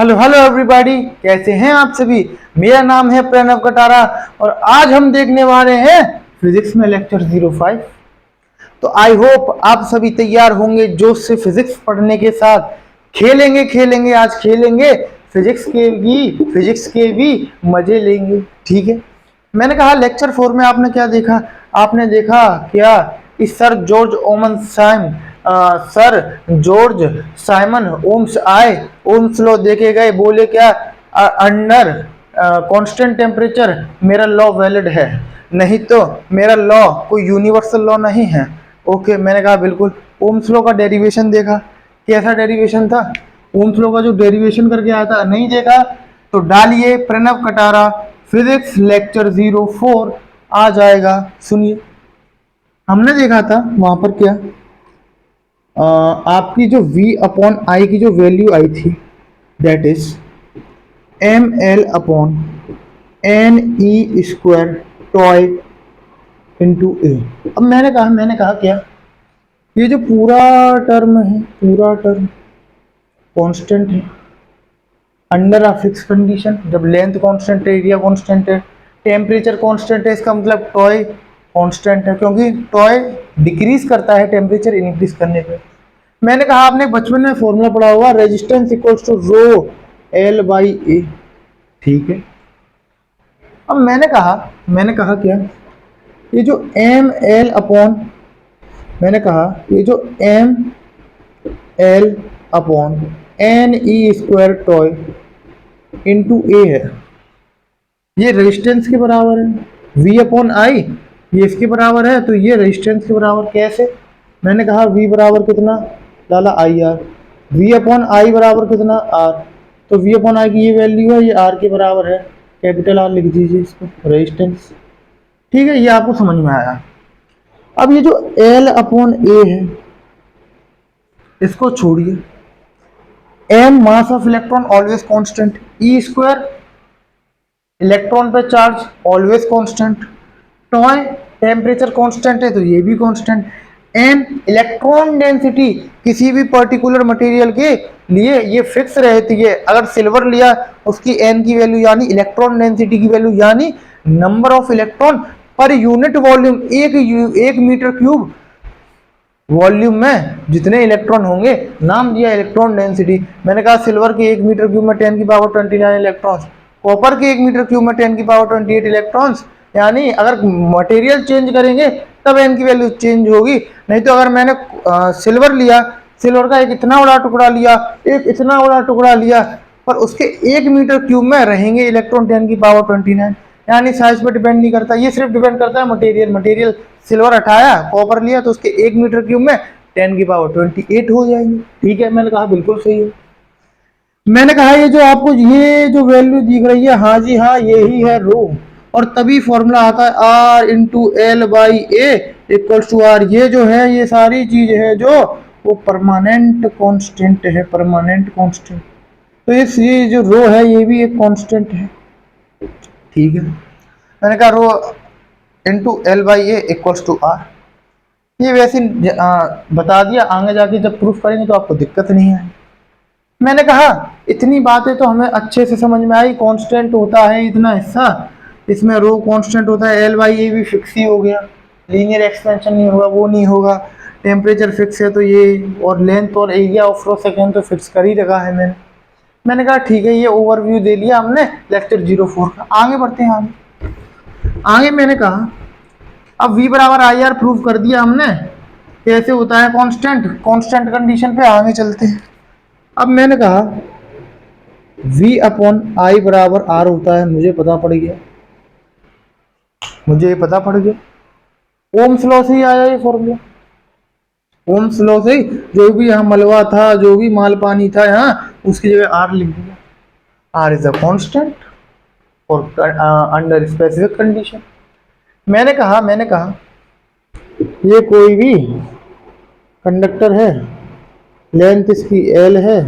Hello hello everybody, कैसे हैं आप सभी। मेरा नाम है प्रणव कटारा और आज हम देखने वाले हैं फिजिक्स में लेक्चर 05। तो आई होप आप सभी तैयार होंगे जोश से फिजिक्स पढ़ने के साथ। खेलेंगे खेलेंगे आज खेलेंगे फिजिक्स के भी मजे लेंगे। ठीक है, मैंने कहा लेक्चर 4 में आपने क्या देखा। आपने देखा क्या इस सर जॉर्ज साइमन ओम्स आए, ओम्स लॉ देखे गए, बोले क्या अंडर कांस्टेंट टेम्परेचर मेरा लॉ वैलिड है, नहीं तो मेरा लॉ कोई यूनिवर्सल लॉ नहीं है। ओके, मैंने कहा बिल्कुल। ओम्स लॉ का डेरिवेशन देखा, कैसा डेरिवेशन था। ओम्स लॉ का जो डेरिवेशन करके आया था नहीं देखा तो डालिए प्रणव कटारा फिजिक्स लेक्चर 04 आ जाएगा। सुनिए, हमने देखा था वहां पर क्या आपकी जो v अपॉन आई की जो वैल्यू आई थी that is M L upon N E square tau into A. अब मैंने कहा क्या ये जो पूरा टर्म है, पूरा टर्म कांस्टेंट है अंडर अ फिक्स कंडीशन। जब लेंथ कांस्टेंट है, एरिया कांस्टेंट है, टेम्परेचर कांस्टेंट है, इसका मतलब टॉय कांस्टेंट है, क्योंकि टॉय डिक्रीज करता है टेम्परेचर इंक्रीज करने पे। मैंने कहा आपने बचपन में फॉर्मूला पढ़ा हुआ resistance equals to rho L by A. ठीक है, अब मैंने कहा क्या ये जो एम एल अपॉन, मैंने कहा ये जो M L upon N E square tau into A है, ये रेजिस्टेंस के बराबर है। v अपॉन आई ये इसके बराबर है, तो ये रेजिस्टेंस के बराबर कैसे। मैंने कहा v बराबर कितना डाला आई आर, v अपॉन आई बराबर कितना आर, तो v अपॉन आई की ये वैल्यू है, ये आर के बराबर है, कैपिटल आर लिख दीजिए इसको, रेजिस्टेंस। ठीक है, ये आपको समझ में आया। अब ये जो L अपॉन ए है इसको छोड़िए, m mass of electron always constant, E square electron पे charge always constant, tau temperature constant है तो ये भी कांस्टेंट, एन इलेक्ट्रॉन डेंसिटी किसी भी पर्टिकुलर मटेरियल के लिए ये फिक्स रहती है। अगर सिल्वर लिया उसकी एन की वैल्यू यानी इलेक्ट्रॉन डेंसिटी की वैल्यू यानी number of electron per unit volume, एक मीटर क्यूब वॉल्यूम में जितने इलेक्ट्रॉन होंगे, नाम दिया इलेक्ट्रॉन डेंसिटी। मैंने कहा सिल्वर के 1 मीटर क्यूब में 10 की पावर 29 इलेक्ट्रॉन्स, कॉपर के 1 मीटर क्यूब में 10 की पावर 28 इलेक्ट्रॉन्स। यानी अगर मटेरियल चेंज करेंगे तब एन की वैल्यू चेंज होगी, नहीं तो अगर मैंने सिल्वर लिया, सिल्वर का एक इतना बड़ा टुकड़ा लिया, एक इतना बड़ा टुकड़ा लिया, पर उसके 1 मीटर क्यूब में रहेंगे इलेक्ट्रॉन 10 की पावर 29। यानी साइज पर डिपेंड नहीं करता, ये सिर्फ डिपेंड करता है मटेरियल सिल्वर हटाया, कॉपर लिया तो उसके 1 मीटर क्यूब में 10 की पावर 28 हो जाएगी। ठीक है, मैंने कहा बिल्कुल सही है। मैंने कहा ये जो आपको ये जो वैल्यू दिख रही है, हाँ जी हाँ, यही है रो, और तभी फॉर्मूला आता है r into L by A equals to are. ये जो है ये सारी चीज है जो वो परमानेंट कांस्टेंट है, परमानेंट कांस्टेंट। तो ये जो रो है ये भी एक कांस्टेंट है। ठीक है, मैंने कहा rho into L by A equals to are. ये वैसे बता दिया, आगे जाके जब प्रूफ करेंगे तो आपको दिक्कत नहीं आएगी। मैंने कहा इतनी बातें तो हमें अच्छे से समझ में आई। कांस्टेंट होता है इतना हिस्सा, इसमें रो कांस्टेंट होता है, एल बाई ए भी फिक्स ही हो गया, लीनियर एक्सपेंशन नहीं होगा, वो नहीं होगा, टेम्परेचर फिक्स है तो ये, और लेंथ और एरिया ऑफ रो सेकेंड तो फिक्स कर ही रखा है मैंने कहा ठीक है, ये ओवरव्यू दे लिया हमने लेक्चर 04 का। आगे बढ़ते हैं आगे मैंने कहा अब v बराबर आई आर प्रूव कर दिया हमने, कैसे होता है कांस्टेंट कंडीशन पे आगे चलते हैं। अब मैंने कहा v अपॉन आई बराबर आर होता है, मुझे पता पड़ गया, ओम्स लॉ से ही आया ये फॉर्मूला। ओम्स लॉ से जो भी यहाँ मलबा था, जो भी माल पानी था यहाँ, उसकी जगह आर लिख दिया। आर इज अ कांस्टेंट और अंडर स्पेसिफिक कंडीशन। मैंने कहा ये कोई भी कंडक्टर है, लेंथ इसकी एल है,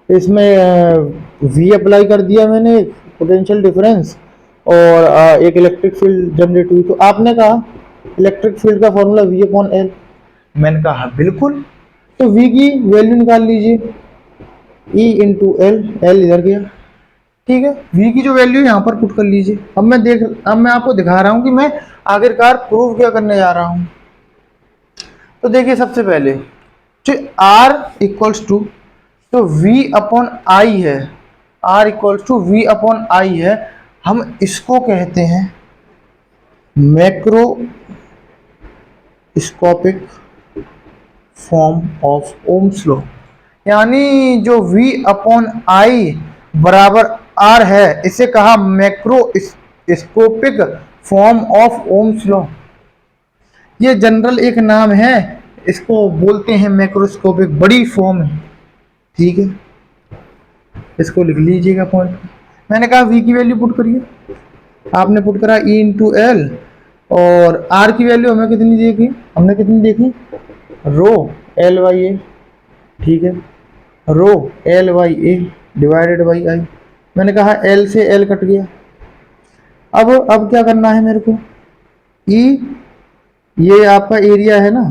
इसमें v अप्लाई कर दिया मैंने, पोटेंशियल डिफरेंस, और एक इलेक्ट्रिक फील्ड जनरेट हुई। तो आपने कहा इलेक्ट्रिक फील्ड का फॉर्मूला v अपॉन एल। मैंने कहा बिल्कुल, तो v की वैल्यू निकाल लीजिए, ई इंटू एल, एल इधर गया, ठीक है। v की जो वैल्यू यहाँ पर पुट कर लीजिए। अब मैं आपको दिखा रहा हूँ कि मैं आखिरकार प्रूव क्या करने जा रहा हूँ। तो देखिए सबसे पहले जो r इक्वल्स टू, तो v अपॉन आई है, r equals to v upon i है, हम इसको कहते हैं macroscopic form of Ohm's law. यानी जो v अपॉन आई बराबर r है, इसे कहा macroscopic form of Ohm's law. ये जनरल एक नाम है, इसको बोलते हैं मैक्रोस्कोपिक, बड़ी फॉर्म है, ठीक है। इसको लिख लीजिएगा पॉइंट। मैंने कहा v की वैल्यू पुट करिए, आपने पुट करा e इंटू एल, और r की वैल्यू हमें कितनी देखी, हमने कितनी देखी, रो एल बाई ए, ठीक है, रो L by A divided by I. मैंने कहा एल से एल कट गया। अब क्या करना है मेरे को, ई, ये आपका एरिया है ना,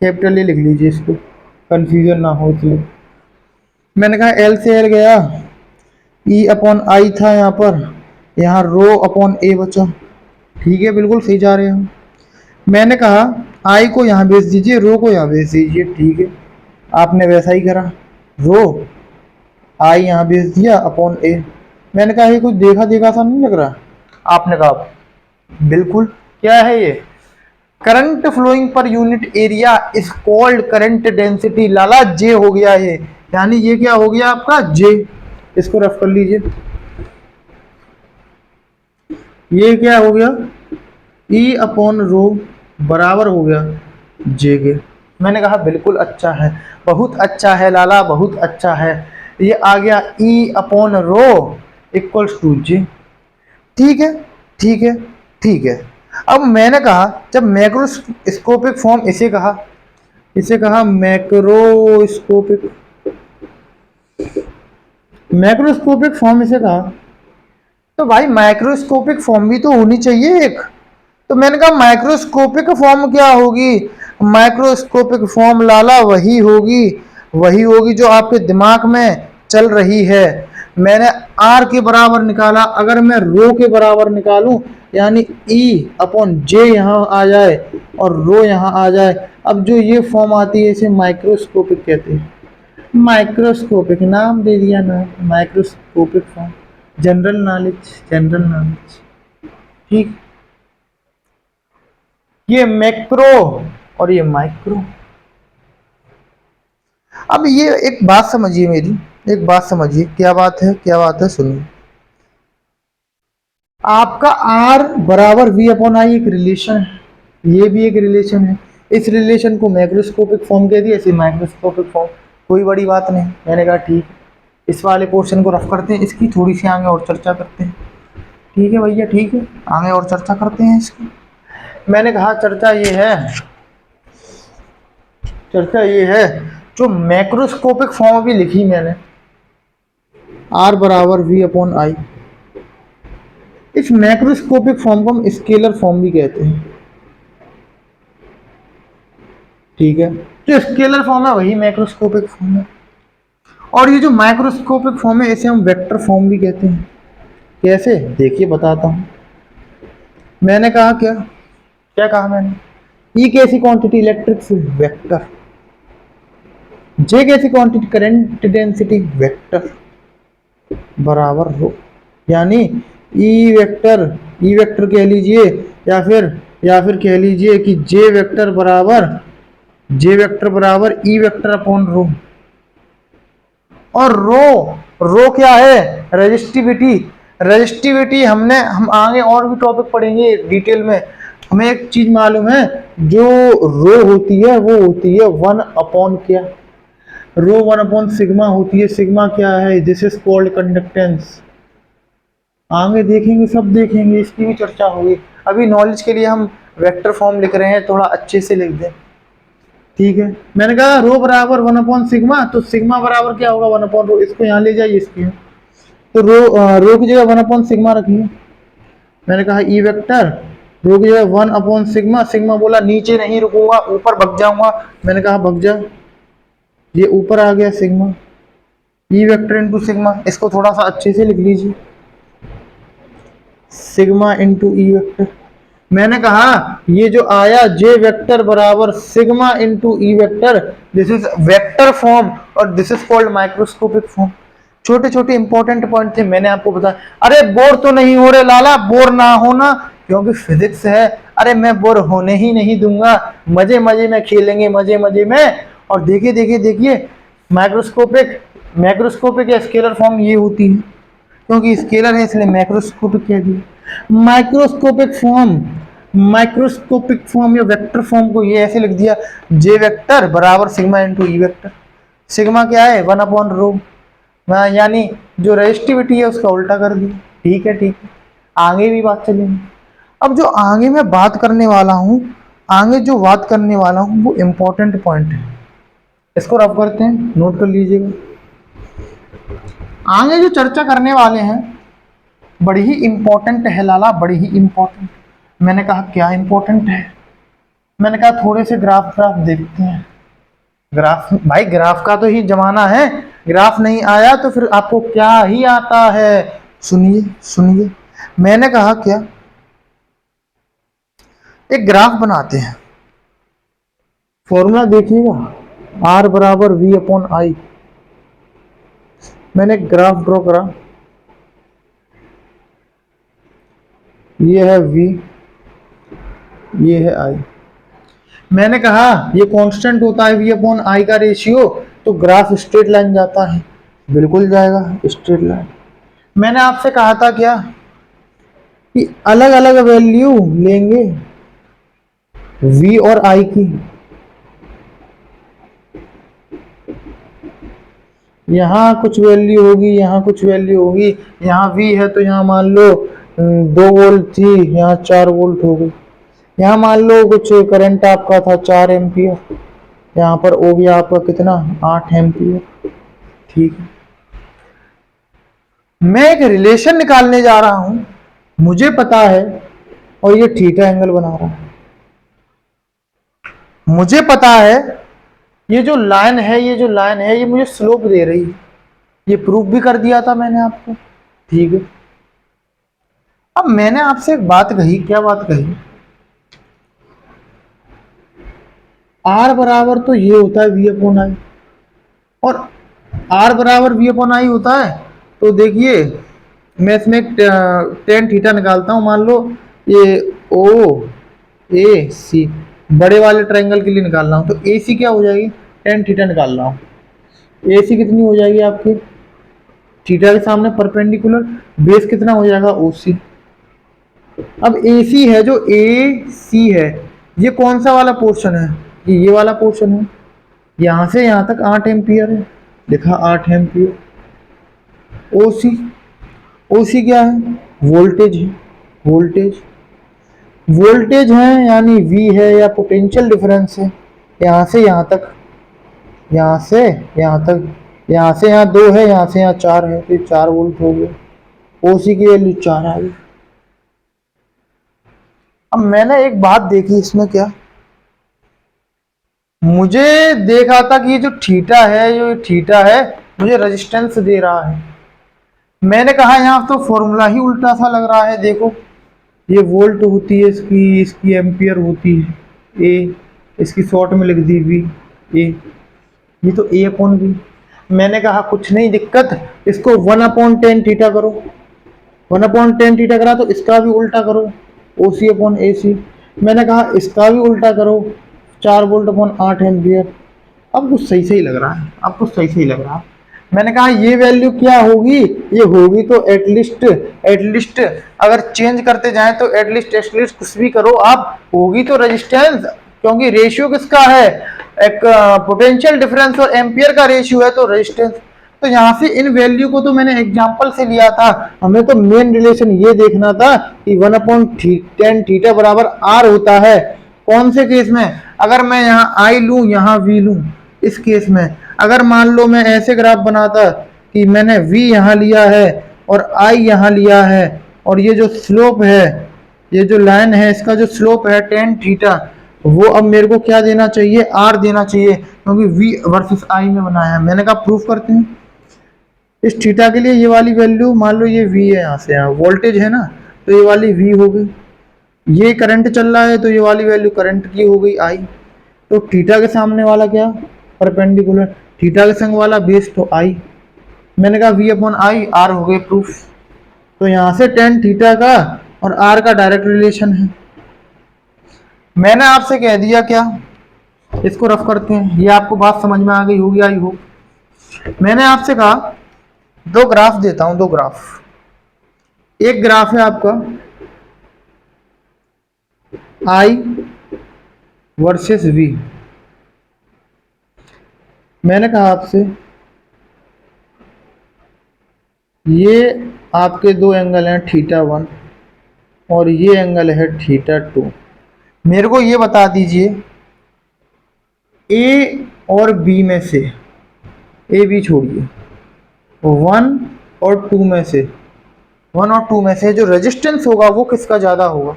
कैपिटल ए लिख लीजिए, इसको कंफ्यूजन ना हो इसलिए। मैंने कहा एल से एल गया, ई अपॉन आई था यहाँ पर, यहाँ रो अपॉन ए बचा, ठीक है, बिल्कुल सही जा रहे हैं। मैंने कहा आई को यहाँ भेज दीजिए, रो को यहाँ भेज दीजिए, ठीक है, आपने वैसा ही करा, रो आई यहाँ भेज दिया अपॉन ए। मैंने कहा ये कुछ देखा देखा सा नहीं लग रहा, आपने कहा बिल्कुल, क्या है ये, current flowing per unit area is called current density. लाला जे हो गया ये, यानी ये क्या हो गया आपका जे, इसको रफ कर लीजिए, ये क्या हो गया, ई अपॉन रो बराबर हो गया जे के। मैंने कहा बिल्कुल अच्छा है, बहुत अच्छा है लाला, बहुत अच्छा है। ये आ गया E upon rho equals to J, ठीक है, ठीक है, ठीक है। अब मैंने कहा जब मैक्रोस्कोपिक फॉर्म इसे कहा मैक्रोस्कोपिक, मैक्रोस्कोपिक फॉर्म इसे कहा, तो भाई माइक्रोस्कोपिक फॉर्म भी तो होनी चाहिए एक। तो मैंने कहा माइक्रोस्कोपिक फॉर्म क्या होगी, माइक्रोस्कोपिक फॉर्म लाला वही होगी जो आपके दिमाग में चल रही है। मैंने आर के बराबर निकाला, अगर मैं रो के बराबर निकालूं, यानी ई अपॉन जे यहाँ आ जाए और रो यहाँ आ जाए, अब जो ये फॉर्म आती है इसे माइक्रोस्कोपिक कहते हैं। माइक्रोस्कोपिक नाम दे दिया ना, माइक्रोस्कोपिक फॉर्म, जनरल नॉलेज, ठीक। ये मैक्रो और ये माइक्रो। अब ये एक बात समझिए मेरी, एक बात समझिए, क्या बात है सुनिए। आपका R बराबर V अपॉन आई एक रिलेशन है, ये भी एक रिलेशन है, इस रिलेशन को मैक्रोस्कोपिक फॉर्म कह दिया, इसे माइक्रोस्कोपिक फॉर्म, कोई बड़ी बात नहीं। मैंने कहा ठीक, इस वाले पोर्शन को रफ करते हैं, इसकी थोड़ी सी आगे और चर्चा करते हैं, ठीक है भैया, ठीक है, आगे और चर्चा करते हैं इसकी। मैंने कहा चर्चा ये है जो मैक्रोस्कोपिक फॉर्म भी लिखी मैंने, R बराबर V अपॉन आई, इस मैक्रोस्कोपिक फॉर्म को हम स्केलर फॉर्म भी कहते हैं, ठीक है। जो स्केलर फॉर्म है वही मैक्रोस्कोपिक फॉर्म है, और ये जो माइक्रोस्कोपिक फॉर्म है इसे हम वेक्टर फॉर्म भी कहते हैं। कैसे, देखिए बताता हूं। मैंने कहा क्या कहा मैंने, ई कैसी क्वांटिटी, इलेक्ट्रिक फील्ड, वेक्टर, जे कैसी क्वांटिटी, करंट डेंसिटी, वेक्टर, बराबर रो, यानी ई वेक्टर कह लीजिए, या फिर कह लीजिए कि जे वेक्टर बराबर ई वेक्टर अपॉन रो। और रो क्या है, रजिस्टिविटी हम आगे और भी टॉपिक पढ़ेंगे डिटेल में। हमें एक चीज मालूम है, जो रो होती है वो होती है 1 अपॉन क्या, रो 1 अपॉन सिग्मा होती है। सिग्मा क्या है, दिस इज कॉल्ड कंडक्टेंस। आगे देखेंगे, सब देखेंगे, इसकी भी चर्चा होगी। अभी नॉलेज के लिए हम वेक्टर फॉर्म लिख रहे हैं, थोड़ा अच्छे से लिख दें, ठीक है। मैंने कहा रो बराबर 1 अपॉन सिग्मा, तो सिग्मा बराबर क्या होगा 1 अपॉन रो, इसको यहाँ ले जाइए, इसकी तो रो की जगह 1 अपॉन सिग्मा रखिए। मैंने कहा ई वेक्टर रो की जगह 1 अपॉन सिग्मा बोला नीचे नहीं रुकूंगा, ऊपर भग जाऊंगा। मैंने कहा भग जा, ये ऊपर आ गया sigma, E vector into sigma, इसको थोड़ा सा अच्छे से लिख लीजिए, सिग्मा इंटू ई वेक्टर। मैंने कहा ये जो आया जे वेक्टर बराबर sigma into E vector, this is vector form और this is called microscopic form. छोटे छोटे इंपॉर्टेंट पॉइंट थे, मैंने आपको बताया। अरे बोर तो नहीं हो रहे लाला, बोर ना होना, क्योंकि फिजिक्स है। अरे मैं बोर होने ही नहीं दूंगा, मजे मजे में खेलेंगे, मजे मजे में। और देखिए देखिए देखिए, माइक्रोस्कोपिक मैक्रोस्कोपिक या स्केलर फॉर्म ये होती है, क्योंकि स्केलर है इसलिए मैक्रोस्कोपिक कह दिया। माइक्रोस्कोपिक फॉर्म या वेक्टर फॉर्म को ये ऐसे लिख दिया, जे वेक्टर बराबर sigma into E vector. Sigma क्या है, 1/रो, यानी जो रेजिस्टिविटी है उसका उल्टा कर दिया। ठीक है ठीक है, आगे भी बात चलेगी। अब जो आगे मैं बात करने वाला हूँ, आगे जो बात करने वाला हूँ वो इंपॉर्टेंट पॉइंट है, इसको रफ करते हैं, नोट कर लीजिएगा। आगे जो चर्चा करने वाले हैं बड़ी ही इंपॉर्टेंट है लाला, बड़ी ही इंपॉर्टेंट। मैंने कहा क्या इंपॉर्टेंट है, मैंने कहा थोड़े से ग्राफ देखते हैं। ग्राफ भाई, ग्राफ का तो ही जमाना है, ग्राफ नहीं आया तो फिर आपको क्या ही आता है। सुनिए सुनिए, मैंने कहा क्या, एक ग्राफ बनाते हैं। फॉर्मूला देखिएगा, आर बराबर वी अपॉन आई। मैंने ग्राफ ड्रॉ करा, ये है v, ये है i। मैंने कहा ये कांस्टेंट होता है v अपॉन आई का रेशियो, तो ग्राफ स्ट्रेट लाइन जाता है, बिल्कुल जाएगा स्ट्रेट लाइन। मैंने आपसे कहा था क्या कि अलग अलग वैल्यू लेंगे v और i की। यहाँ कुछ वैल्यू होगी, यहाँ कुछ वैल्यू होगी। यहाँ v है तो यहाँ मान लो 2 वोल्ट थी, यहाँ 4 वोल्ट हो गई। यहाँ मान लो कुछ करंट आपका था 4 एम्पियर, यहाँ पर हो गया आपका कितना, 8 एम्पियर। ठीक है, मैं एक रिलेशन निकालने जा रहा हूं, मुझे पता है, और ये थीटा एंगल बना रहा है। मुझे पता है ये जो लाइन है, ये जो लाइन है, ये मुझे स्लोप दे रही है। ये प्रूफ भी कर दिया था मैंने आपको। ठीक है, अब मैंने आपसे एक बात कही, क्या बात कही, आर बराबर तो ये होता है वी अपॉन आई, और आर बराबर वी अपॉन आई होता है। तो देखिए मैं इसमें टेन थीटा निकालता हूं। मान लो ये ओ ए सी, बड़े वाले ट्रायंगल के लिए निकाल रहा हूं, तो ए सी क्या हो जाएगी, टेन थीटा निकाल रहा हूं। ए सी कितनी हो जाएगी आपकी, थीटा के सामने परपेंडिकुलर, बेस कितना हो जाएगा ओ सी। अब ए सी है, जो ए सी है, ये कौन सा वाला पोर्शन है, ये वाला पोर्शन है। यहां से यहां तक 8 एम्पियर है, लिखा 8 एम्पियर। ओ सी, ओ सी क्या है, वोल्टेज है, वोल्टेज वोल्टेज है, यानी वी है या पोटेंशियल डिफरेंस है। यहाँ से यहाँ तक, यहाँ से यहाँ तक, यहाँ से यहाँ 2 है, यहाँ से यहाँ 4 है, तो 4 वोल्ट हो गए। ओ सी की वैल्यू 4 आ गई। अब मैंने एक बात देखी इसमें, क्या मुझे देखा था कि ये जो थीटा है, जो थीटा है मुझे रेजिस्टेंस दे रहा है। मैंने कहा यहाँ तो फॉर्मूला ही उल्टा सा लग रहा है। देखो ये वोल्ट होती है इसकी, इसकी एम्पियर होती है ए, इसकी शॉर्ट में लिख दी वी ए, ये तो ए अपॉन वी। मैंने कहा कुछ नहीं दिक्कत, इसको 1/10 थीटा करो, 1/10 थीटा करा तो इसका भी उल्टा करो, ओ सी अपॉन ए सी। मैंने कहा इसका भी उल्टा करो, 4 वोल्ट अपॉन 8 एम्पियर। अब कुछ सही सही लग रहा है, अब कुछ सही सही लग रहा है। मैंने कहा ये वैल्यू क्या होगी, ये होगी तो एटलीस्ट अगर चेंज करते जाएं तो एटलीस्ट कुछ भी करो आप, होगी तो रेजिस्टेंस, क्योंकि रेशियो किसका है, एक पोटेंशियल डिफरेंस और एम्पियर का रेशियो है, तो रेजिस्टेंस। तो यहाँ से इन वैल्यू को तो मैंने एग्जांपल से लिया था, हमें तो मेन रिलेशन ये देखना था कि 1/10 थीटा बराबर आर होता है। कौन से केस में, अगर मैं यहाँ आई लूं, यहाँ वी लूं, इस केस में अगर मान लो मैं ऐसे ग्राफ बनाता कि मैंने v यहाँ लिया है और i यहाँ लिया है, और ये जो स्लोप है, ये जो लाइन है, इसका जो स्लोप है tan थीटा, वो अब मेरे को क्या देना चाहिए, r देना चाहिए, क्योंकि v वर्सेस i में बनाया है। मैंने कहा प्रूफ करते हैं। इस थीटा के लिए ये वाली वैल्यू, मान लो ये वी है, यहाँ से यहाँ वोल्टेज है ना, तो ये वाली वी हो गई। ये करंट चल रहा है तो ये वाली वैल्यू करंट की हो गई आई। तो थीटा के सामने वाला क्या, परपेंडिकुलर, थीटा के संग वाला बेस तो आई। मैंने कहा वी अपॉन आई, आर हो गए प्रूफ। तो यहाँ से टेन थीटा का और आर का डायरेक्ट रिलेशन है। मैंने आपसे कह दिया क्या, इसको रफ करते हैं, ये आपको बात समझ में आ गई होगी आई हो। मैंने आपसे कहा दो ग्राफ देता हूं, दो ग्राफ। एक ग्राफ है आपका आई वर्सेस वी। मैंने कहा आपसे ये आपके दो एंगल हैं थीटा वन और ये एंगल है थीटा टू। मेरे को ये बता दीजिए ए और बी में से, ए बी छोड़िए, वन और टू में से, वन और टू में से जो रेजिस्टेंस होगा वो किसका ज़्यादा होगा,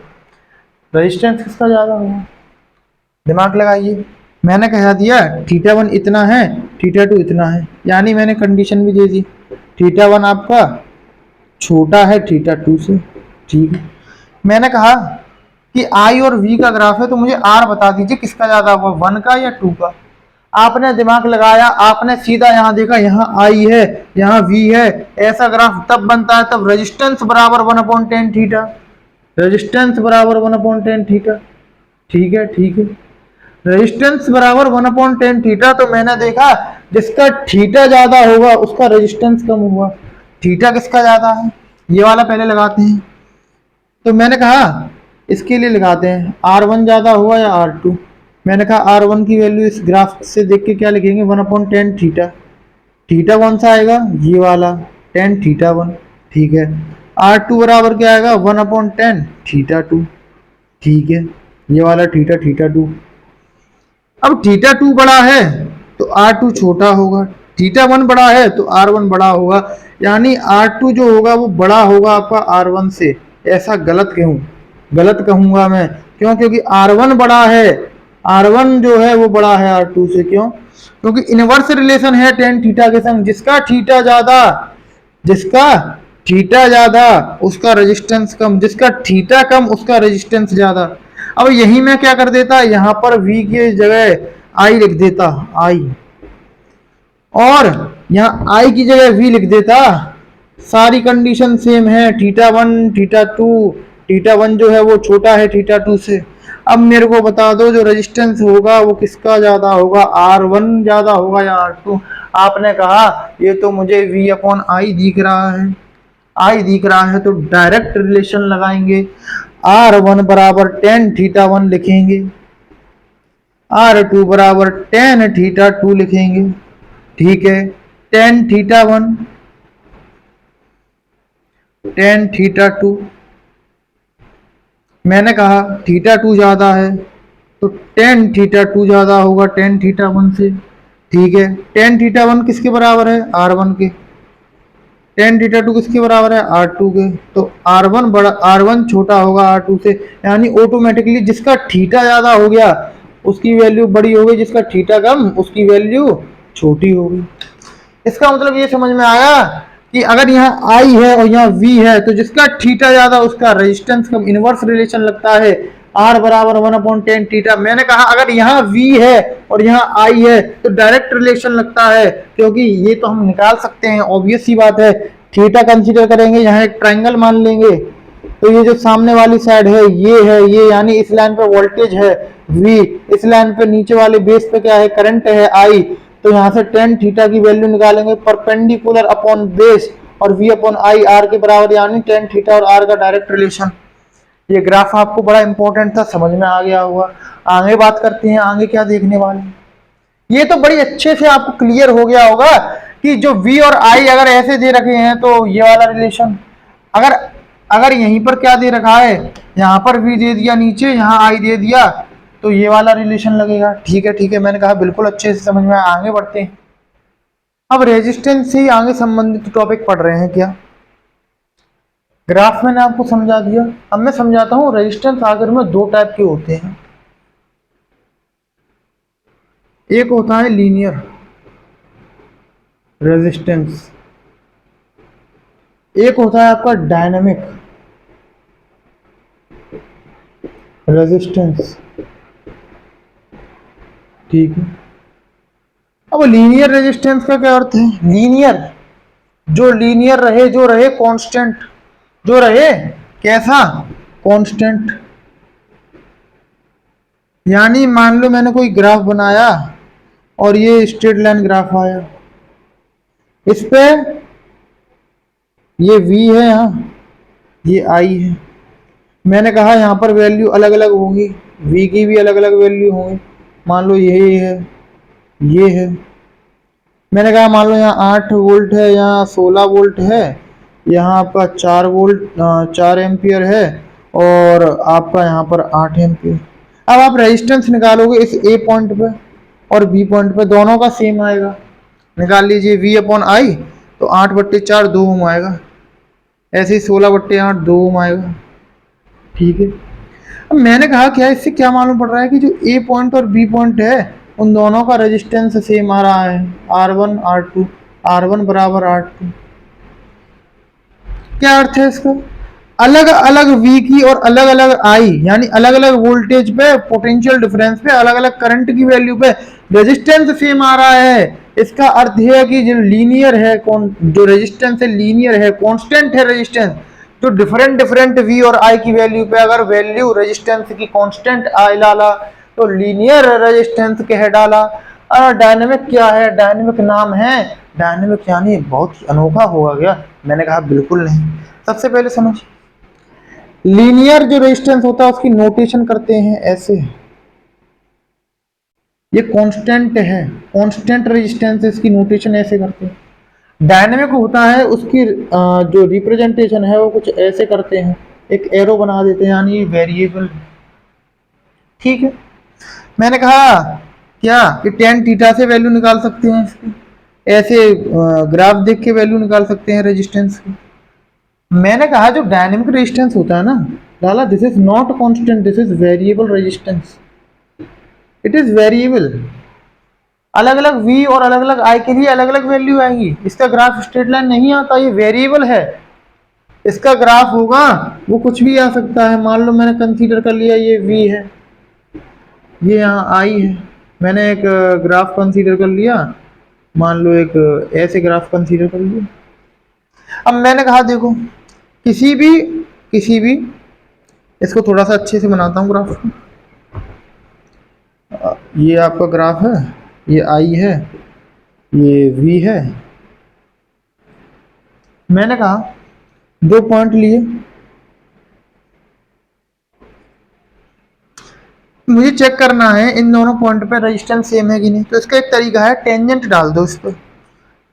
रेजिस्टेंस किसका ज़्यादा होगा, दिमाग लगाइए। मैंने कहा दिया थीटा वन इतना है, थीटा टू इतना है, यानी मैंने कंडीशन भी दे दी थीटा वन आपका छोटा है थीटा टू से, ठीक है। मैंने कहा कि आई और वी का ग्राफ है तो मुझे आर बता दीजिए किसका ज़्यादा होगा, वन का या टू का। आपने दिमाग लगाया, आपने सीधा यहाँ देखा, यहाँ आई है यहाँ वी है, ऐसा ग्राफ तब बनता है तब रेजिस्टेंस बराबर one upon tan theta, resistance बराबर वन अपॉन टेन थीटा, ठीक है ठीक है। रेजिस्टेंस बराबर वन अपॉन टेन थीटा, तो मैंने देखा जिसका थीटा ज्यादा होगा उसका रेजिस्टेंस कम होगा। थीटा किसका ज्यादा है, ये वाला पहले लगाते हैं। तो मैंने कहा इसके लिए लगाते हैं आर वन ज्यादा हुआ या आर टू। मैंने कहा आर वन की वैल्यू इस ग्राफ से देख के क्या लिखेंगे, one upon tan theta. Theta कौन सा आएगा, ये वाला टेन थीटा वन, ठीक है। आर टू बराबर क्या आएगा, one upon tan theta two, ठीक है, ये वाला थीटा थीटा टू। अब थीटा टू बड़ा है तो आर टू छोटा होगा, थीटा वन बड़ा है तो आर वन बड़ा होगा, यानी आर टू जो होगा वो बड़ा होगा आपका आर वन से। ऐसा गलत क्यों, गलत कहूंगा मैं, क्यों, क्योंकि आर वन बड़ा है, आर वन जो है वो बड़ा है आर टू से। क्यों, क्योंकि इनवर्स रिलेशन है टेन थीटा के संग, जिसका थीटा ज्यादा, जिसका थीटा ज्यादा उसका रेजिस्टेंस कम, जिसका थीटा कम उसका रेजिस्टेंस ज्यादा। अब यही मैं क्या कर देता, यहां पर v की जगह i लिख देता, i, और यहां i की जगह v लिख देता। सारी कंडीशन सेम है, theta one theta two, theta one जो है वो छोटा है थीटा टू से। अब मेरे को बता दो जो रेजिस्टेंस होगा वो किसका ज्यादा होगा, आर वन ज्यादा होगा या आर टू। आपने कहा ये तो मुझे v अपॉन आई दिख रहा है, आई दिख रहा है तो डायरेक्ट रिलेशन लगाएंगे, आर वन बराबर टेन थीटा वन लिखेंगे, आर टू बराबर टेन थीटा टू लिखेंगे, ठीक है। Tan theta one tan theta two, मैंने कहा थीटा टू ज्यादा है तो टेन थीटा टू ज्यादा होगा टेन थीटा वन से, ठीक है। टेन थीटा वन किसके बराबर है, आर वन के। टेन थीटा टू किसके बराबर है, आर टू के। तो आर वन बड़ा, आर वन छोटा होगा आर टू से, यानी ऑटोमेटिकली जिसका थीटा ज्यादा हो गया उसकी वैल्यू बड़ी हो गई, जिसका थीटा कम उसकी वैल्यू छोटी होगी। इसका मतलब ये समझ में आया कि अगर यहाँ आई है और यहाँ वी है तो जिसका थीटा ज्यादा उसका रेजिस्टेंस कम, इनवर्स रिलेशन लगता है आर बराबर वन अपॉन टेन थीटा। मैंने कहा अगर यहाँ वी है और यहाँ आई है तो डायरेक्ट रिलेशन लगता है, क्योंकि ये तो हम निकाल सकते हैं, ऑब्वियस सी बात है। थीटा कंसीडर करेंगे, यहाँ एक ट्राइंगल मान लेंगे, तो ये जो सामने वाली साइड है ये है, ये यानी इस लाइन पे वोल्टेज है V, इस लाइन पे नीचे वाले बेस पे क्या है, करंट है I। तो यहाँ से टेन थीटा की वैल्यू निकालेंगे परपेंडिकुलर अपॉन बेस और V अपॉन आई आर के बराबर, यानी टेन थीटा और आर का डायरेक्ट रिलेशन। ये ग्राफ आपको बड़ा इंपॉर्टेंट था, समझ में आ गया होगा। आगे बात करते हैं, आगे क्या देखने वाले। ये तो बड़ी अच्छे से आपको क्लियर हो गया होगा कि जो V और I अगर ऐसे दे रखे हैं तो ये वाला रिलेशन, अगर अगर यहीं पर क्या दे रखा है, यहाँ पर V दे दिया, नीचे यहाँ I दे दिया, तो ये वाला रिलेशन लगेगा। ठीक है ठीक है, मैंने कहा बिल्कुल अच्छे से समझ में। आगे बढ़ते हैं, अब रेजिस्टेंस से ही आगे संबंधित टॉपिक पढ़ रहे हैं क्या। ग्राफ मैंने आपको समझा दिया, अब मैं समझाता हूँ रेजिस्टेंस आखिर में दो टाइप के होते हैं। एक होता है लीनियर रेजिस्टेंस एक होता है आपका डायनेमिक रेजिस्टेंस, ठीक है। अब लीनियर रेजिस्टेंस का क्या अर्थ है? लीनियर, जो लीनियर रहे, जो रहे कांस्टेंट, जो रहे कैसा? कांस्टेंट। यानी मान लो मैंने कोई ग्राफ बनाया और ये स्ट्रेट लाइन ग्राफ आया, इस पे ये v है, यहाँ ये i है। मैंने कहा यहाँ पर वैल्यू अलग अलग होंगी, v की भी अलग अलग वैल्यू होंगी। मान लो ये है, ये है। मैंने कहा मान लो यहाँ 8 वोल्ट है, यहाँ 16 वोल्ट है, यहाँ आपका 4 वोल्ट 4 एम्पियर है, और आपका यहाँ पर 8 एम्पियर। अब आप रेजिस्टेंस निकालोगे इस ए पॉइंट पे और बी पॉइंट पे, दोनों का सेम आएगा। निकाल लीजिए v अपॉन आई, तो 8/4 2 ओम आएगा, ऐसे ही 16/8 2 ओम आएगा, ठीक है। अब मैंने कहा क्या, इससे क्या मालूम पड़ रहा है कि जो ए पॉइंट और बी पॉइंट है उन दोनों का रेजिस्टेंस सेम आ रहा है, R1 R2, R1 बराबर R2। क्या अर्थ है इसका? अलग अलग V की और अलग अलग I, यानी अलग अलग वोल्टेज पे, पोटेंशियल डिफरेंस पे, अलग अलग करंट की वैल्यू पे रेजिस्टेंस सेम आ रहा है। इसका अर्थ है कि जो लीनियर है, कौन जो रेजिस्टेंस है लीनियर है, कांस्टेंट है रेजिस्टेंस। जो डिफरेंट डिफरेंट V और I की वैल्यू पे अगर वैल्यू रेजिस्टेंस की कांस्टेंट I डाला तो लीनियर रेजिस्टेंस कह डाला। और डायनेमिक क्या है? डायनेमिक नाम है, डायनेमिक यानी बहुत ही अनोखा होगा क्या? मैंने कहा बिल्कुल नहीं। सबसे पहले समझ, लीनियर जो रेजिस्टेंस होता है उसकी नोटेशन करते हैं ऐसे, ये कांस्टेंट है, कांस्टेंट रेजिस्टेंस, इसकी नोटेशन ऐसे करते हैं। डायनेमिक होता है उसकी जो रिप्रेजेंटेशन है वो कुछ ऐसे करते हैं, एक एरो बना देते हैं, यानी वेरिएबल, ठीक है। मैंने कहा क्या कि टेन थीटा से वैल्यू निकाल सकते हैं इसकी, ऐसे ग्राफ देख के वैल्यू निकाल सकते हैं रेजिस्टेंस की। मैंने कहा जो डायनेमिक रेजिस्टेंस होता है ना लाला, this is not constant, this is variable resistance, it is variable. अलग अलग V और अलग अलग I के लिए अलग अलग वैल्यू आएंगी। इसका ग्राफ स्ट्रेट लाइन नहीं आता, ये वेरिएबल है। इसका ग्राफ होगा वो कुछ भी आ सकता है। मान लो मैंने कंसीडर कर लिया ये V है, ये यहाँ I है, मैंने एक ग्राफ कंसीडर कर लिया, मान लो एक ऐसे ग्राफ कंसीडर कर लिया। अब मैंने कहा देखो किसी भी इसको थोड़ा सा अच्छे से बनाता हूँ ग्राफ को। ये आपका ग्राफ है, ये I है, ये V है। मैंने कहा दो पॉइंट लिए, मुझे चेक करना है इन दोनों पॉइंट पे रेजिस्टेंस सेम है कि नहीं। तो इसका एक तरीका है, टेंजेंट डाल दो इस पर।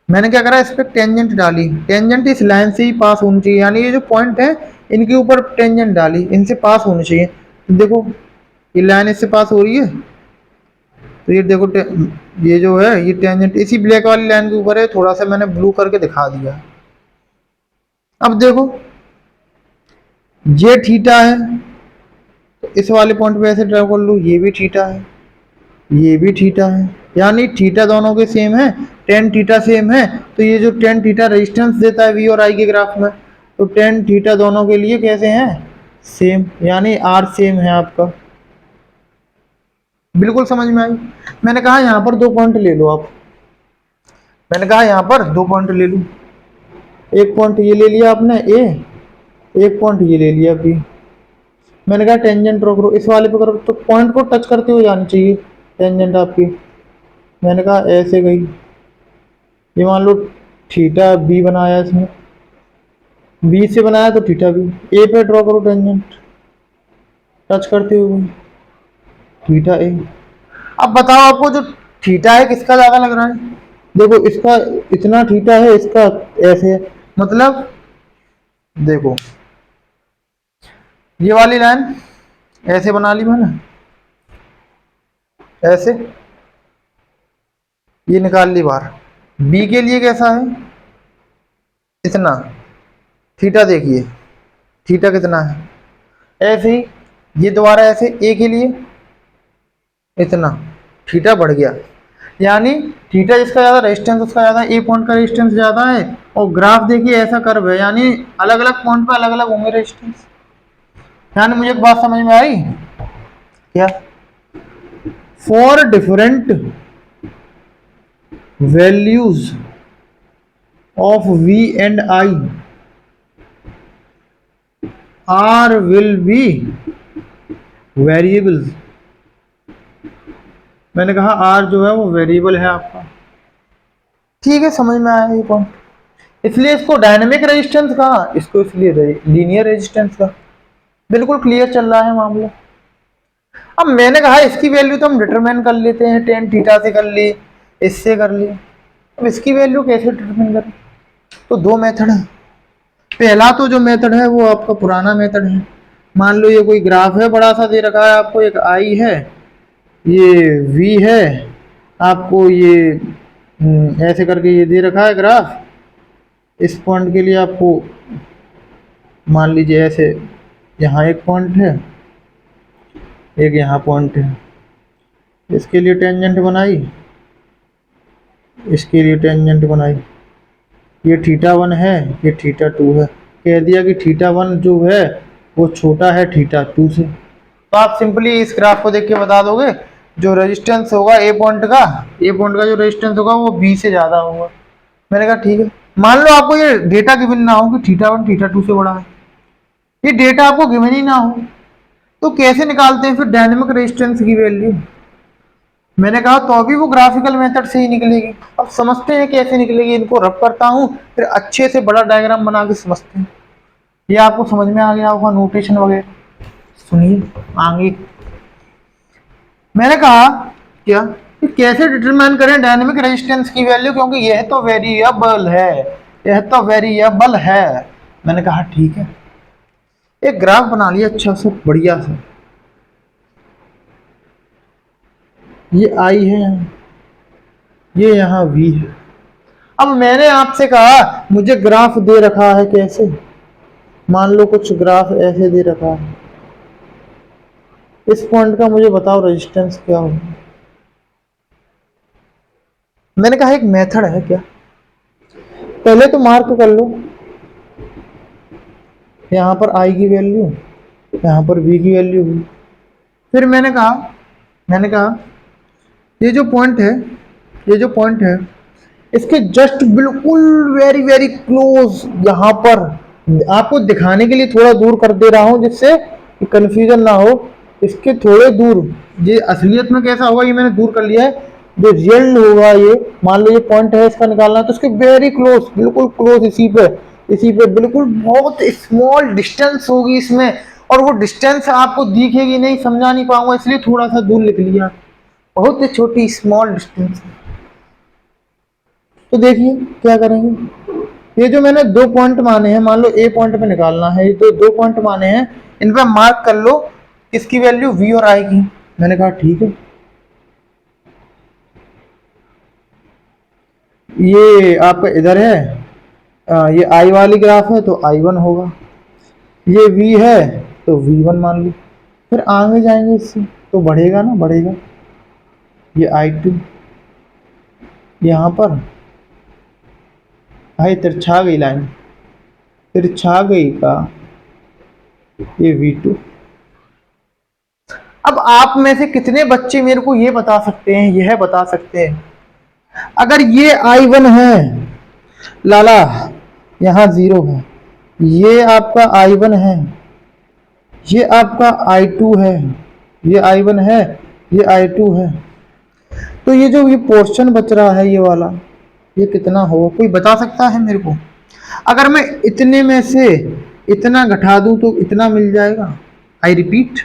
मैंने क्या करा, इस पर टेंजेंट डाली, टेंजेंट इस लाइन से ही पास होनी चाहिए, यानी ये जो पॉइंट है इनके ऊपर टेंजेंट डाली, इनसे पास होनी चाहिए। तो देखो ये लाइन इससे पास हो रही है, तो ये देखो ये जो है ये टेंजेंट इसी ब्लैक वाली लाइन के ऊपर है, थोड़ा सा मैंने ब्लू करके दिखा दिया। अब देखो ये थीटा है, तो इस वाले पॉइंट पे ऐसे ड्रा कर लूँ, ये भी थीटा है, ये भी थीटा है, यानी थीटा दोनों के सेम है, टेन थीटा सेम है। तो ये जो टेन थीटा रेजिस्टेंस देता है V और I के ग्राफ में, तो टेन थीटा दोनों के लिए कैसे हैं? सेम, यानी R सेम है आपका। बिल्कुल समझ में आई। मैंने कहा यहाँ पर दो पॉइंट ले लो आप, मैंने कहा यहाँ पर दो पॉइंट ले लो, एक पॉइंट ये ले लिया आपने A, एक पॉइंट ये ले लिया B। मैंने कहा टेंजेंट ड्रॉ करो, इस वाले पे करो तो पॉइंट को टच करते हुए जानी चाहिए टेंजेंट आपकी। मैंने कहा ऐसे गई, ये मान लो थीटा B बनाया, इसमें B से बनाया तो थीटा B, A पे ड्रॉ करो टेंजेंट टच करते हुए, थीटा A। अब बताओ आपको जो थीटा है किसका ज़्यादा लग रहा है? देखो इसका इतना थीटा है, इसका ऐसे है, मतलब देखो ये वाली लाइन ऐसे बना ली मैंने, ऐसे ये निकाल ली बाहर। B के लिए कैसा है? इतना थीटा, देखिए थीटा कितना है, ऐसे ही ये दोबारा ऐसे A के लिए इतना थीटा बढ़ गया। यानी थीटा जिसका ज़्यादा रेजिस्टेंस उसका ज़्यादा, ए पॉइंट का रेजिस्टेंस ज़्यादा है। और ग्राफ देखिए ऐसा कर्व है, यानी अलग अलग पॉइंट पे अलग अलग होंगे रेजिस्टेंस। यानी मुझे एक बात समझ में आई क्या, for different values of v and i r will be variables. मैंने कहा आर जो है वो वेरिएबल है आपका। ठीक है, समझ में आया ये पॉइंट। इसलिए इसको डायनेमिक रेजिस्टेंस कहा, इसको इसलिए लीनियर रेजिस्टेंस कहा। बिल्कुल क्लियर चल रहा है मामला। अब मैंने कहा इसकी वैल्यू तो हम डिटरमाइन कर लेते हैं, टेन थीटा से कर ली, इससे कर ली। अब इसकी वैल्यू कैसे डिटरमाइन करें? तो दो मेथड है। पहला तो जो मेथड है वो आपका पुराना मेथड है। मान लो ये कोई ग्राफ है, बड़ा सा दे रखा है आपको, एक आई है, ये वी है, आपको ये ऐसे करके ये दे रखा है ग्राफ। इस पॉइंट के लिए आपको मान लीजिए ऐसे, यहाँ एक पॉइंट है, एक यहाँ पॉइंट है, इसके लिए टेंजेंट बनाई, इसके लिए टेंजेंट बनाई। ये थीटा 1 है, ये थीटा 2 है। कह दिया कि थीटा 1 जो है वो छोटा है थीटा 2 से। तो आप सिंपली इस ग्राफ को देख के बता दोगे जो रेजिस्टेंस होगा ए पॉइंट का जो रेजिस्टेंस होगा वो बी से ज़्यादा होगा। मैंने कहा ठीक है। मान लो आपको ये डेटा गिवन ना हो कि थीटा 1 थीटा 2 से बड़ा है, ये डेटा आपको गिवन ही ना हो, तो कैसे निकालते हैं फिर डायनेमिक रेजिस्टेंस की वैल्यू? मैंने कहा तो अभी वो ग्राफिकल मेथड से ही निकलेगी। अब समझते हैं कैसे निकलेगी, इनको रब करता हूँ, फिर अच्छे से बड़ा डायग्राम बना के समझते हैं। ये आपको समझ में आ गया होगा नोटेशन वगैरह। सुनिए आगे, मैंने कहा क्या कि कैसे डिटरमाइन करें डायनेमिक रेजिस्टेंस की वैल्यू, क्योंकि यह तो वेरिएबल है, यह तो वेरिएबल है। मैंने कहा ठीक है, एक ग्राफ बना लिया अच्छा सा बढ़िया सा। ये आई है, ये यहाँ वी है। अब मैंने आपसे कहा मुझे ग्राफ दे रखा है कैसे, मान लो कुछ ग्राफ ऐसे दे रखा है, इस पॉइंट का मुझे बताओ रेजिस्टेंस क्या होगा। मैंने कहा एक मेथड है क्या, पहले तो मार्क कर लो, यहाँ पर आई की वैल्यू, यहाँ पर वी की वैल्यू हुई। फिर मैंने कहा ये जो पॉइंट है, ये जो पॉइंट है इसके जस्ट बिल्कुल वेरी वेरी क्लोज, यहाँ पर आपको दिखाने के लिए थोड़ा दूर कर दे रहा हूँ जिससे कंफ्यूजन ना हो। इसके थोड़े दूर, ये असलियत में कैसा होगा ये मैंने दूर कर लिया है, जो रियल होगा ये, मान लो ये पॉइंट है इसका निकालना है, तो उसके वेरी क्लोज, बिल्कुल क्लोज, इसी पे बिल्कुल बहुत स्मॉल डिस्टेंस होगी इसमें, और वो डिस्टेंस आपको दिखेगी नहीं, समझा नहीं पाऊंगा, इसलिए थोड़ा सा दूर लिख लिया, बहुत ही छोटी स्मॉल डिस्टेंस। तो देखिए क्या करेंगे, ये जो मैंने दो पॉइंट माने हैं, मान लो ए पॉइंट पे निकालना है, ये तो दो पॉइंट माने हैं, इन पे मार्क कर लो किसकी वैल्यू, वी और आई की। मैंने कहा ठीक है, ये आपका इधर है, ये आई वाली ग्राफ है तो I1 होगा, ये V है तो V1 मान लो। फिर आगे जाएंगे इससे तो बढ़ेगा ना, बढ़ेगा, ये I2, यहाँ पर भाई तिरछा गई लाइन, तिरछा गई का, ये V2। अब आप में से कितने बच्चे मेरे को ये बता सकते हैं, यह बता सकते हैं, अगर ये I1 है लाला, यहाँ 0 है, ये आपका I1 है, ये आपका I2 है, ये I1 है, ये I2 है, तो ये जो ये पोर्शन बच रहा है ये वाला, ये कितना होगा, कोई बता सकता है मेरे को? अगर मैं इतने में से इतना घटा दूं तो इतना मिल जाएगा। आई रिपीट,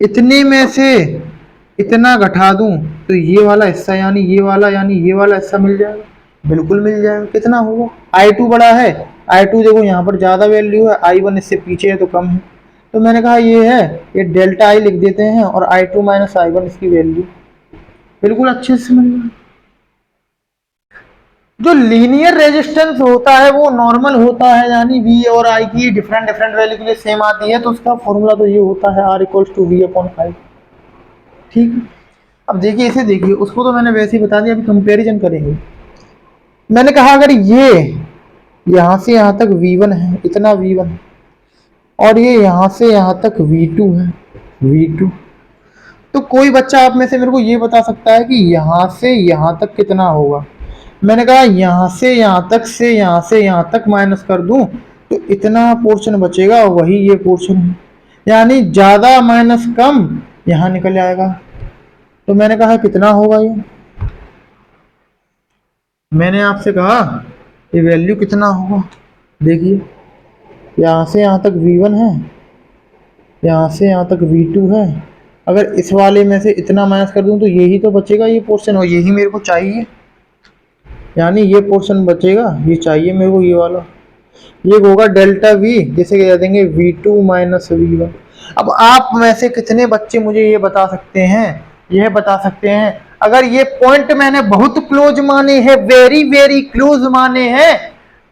इतने में से इतना घटा दूं तो ये वाला हिस्सा, यानी ये वाला, यानी ये वाला हिस्सा मिल जाएगा, बिल्कुल मिल जाएगा। कितना होगा, I2 बड़ा है, I2 देखो यहाँ पर ज़्यादा वैल्यू है, I1 इससे पीछे है तो कम है, तो मैंने कहा ये है, ये डेल्टा आई लिख देते हैं, और I2 माइनस I1 इसकी वैल्यू, बिल्कुल अच्छे से मिल जाएगा। जो लीनियर रेजिस्टेंस होता है वो नॉर्मल होता है, यानी V और I की डिफरेंट डिफरेंट वैल्यू के लिए सेम आती है, तो उसका फॉर्मूला तो ये होता है R = V/5। ठीक है, अब देखिए इसे देखिए, उसको तो मैंने वैसे ही बता दिया, अभी कंपैरिजन करेंगे। मैंने कहा अगर ये यहाँ से यहाँ तक V1 है, इतना V1 है, और ये यहाँ से यहाँ तक V2 है, V2, तो कोई बच्चा आप में से मेरे को ये बता सकता है कि यहाँ से यहाँ तक कितना होगा। मैंने कहा यहाँ से यहाँ तक से यहाँ से यहाँ तक माइनस कर दूं तो इतना पोर्शन बचेगा, वही ये पोर्शन है, यानी ज़्यादा माइनस कम यहाँ निकल आएगा। तो मैंने कहा कितना होगा ये, मैंने आपसे कहा ये वैल्यू कितना होगा। देखिए यहाँ से यहाँ तक V1 है, यहाँ से यहाँ तक V2 है, अगर इस वाले में से इतना माइनस कर दूं तो यही तो बचेगा, ये पोर्शन, और यही मेरे को चाहिए, यानी ये पोर्शन बचेगा, ये चाहिए मेरे को, ये वाला। ये होगा डेल्टा V, जैसे कह देंगे V2 माइनस V1। अब आप में से कितने बच्चे मुझे ये बता सकते हैं, यह बता सकते हैं, अगर ये पॉइंट मैंने बहुत क्लोज माने हैं, वेरी वेरी क्लोज माने हैं,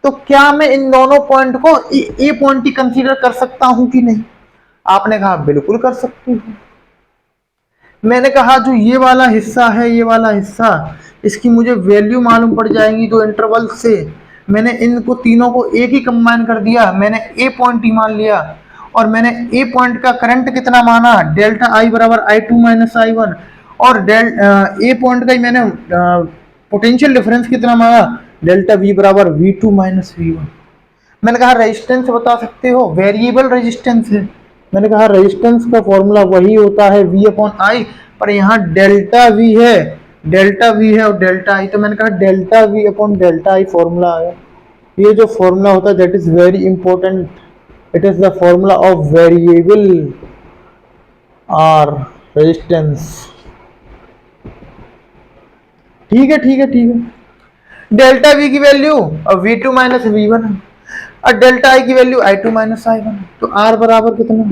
तो क्या मैं इन दोनों पॉइंट को ए पॉइंट ही कंसीडर कर सकता हूं कि नहीं? आपने कहा बिल्कुल कर सकते हो। मैंने कहा जो ये वाला हिस्सा है, ये वाला हिस्सा, इसकी मुझे वैल्यू मालूम पड़ जाएंगी तो इंटरवल से मैंने इनको तीनों को एक ही कंबाइन कर दिया, मैंने ए पॉइंट ही मान लिया, और मैंने ए पॉइंट का करंट कितना माना, डेल्टा आई बराबर I2 माइनस I1, और ए पॉइंट का ही मैंने पोटेंशियल डिफरेंस कितना माना, डेल्टा V बराबर V2 माइनस V1। मैंने कहा रेजिस्टेंस बता सकते हो, वेरिएबल रेजिस्टेंस है। मैंने कहा रेजिस्टेंस का फॉर्मूला वही होता है V अपॉन आई, पर यहाँ डेल्टा V है, डेल्टा V है और डेल्टा आई, तो मैंने कहा delta V upon delta i formula आया। ये जो फॉर्मूला होता है that is very important, it is the formula of variable r resistance. ठीक है ठीक है ठीक है। डेल्टा V की वैल्यू और V2 माइनस V1 है, और डेल्टा आई की वैल्यू I2 माइनस I1, तो R बराबर कितना,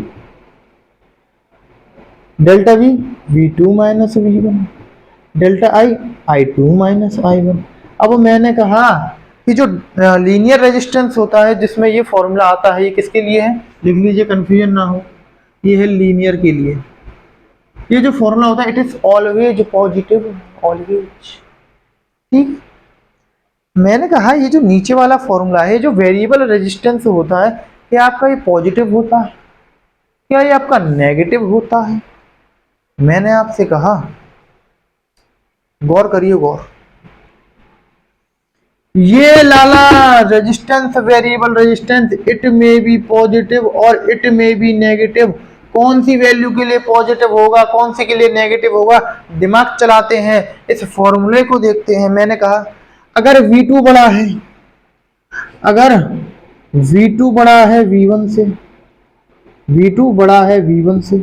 delta V V2 minus V1, delta आई I2 माइनस I1। अब मैंने कहा कि जो लीनियर रेजिस्टेंस होता है जिसमें ये फॉर्मूला आता है, ये किसके लिए है, लिख लीजिए कंफ्यूजन ना हो, ये है लीनियर के लिए। ये जो फॉर्मूला होता है it is always positive, always. ठीक, मैंने कहा ये जो नीचे वाला फॉर्मूला है, जो वेरिएबल रेजिस्टेंस होता है, क्या आपका ये पॉजिटिव होता है, क्या ये आपका नेगेटिव होता है? मैंने आपसे कहा, गौर करिए गौर, ये लाला resistance, variable resistance, it may be positive और इट मे बी नेगेटिव। कौन सी वैल्यू के लिए पॉजिटिव होगा, कौन सी के लिए नेगेटिव होगा, दिमाग चलाते हैं, इस फॉर्मूले को देखते हैं। मैंने कहा अगर V2 बड़ा है, अगर V2 बड़ा है V1 से, V2 बड़ा है V1 से,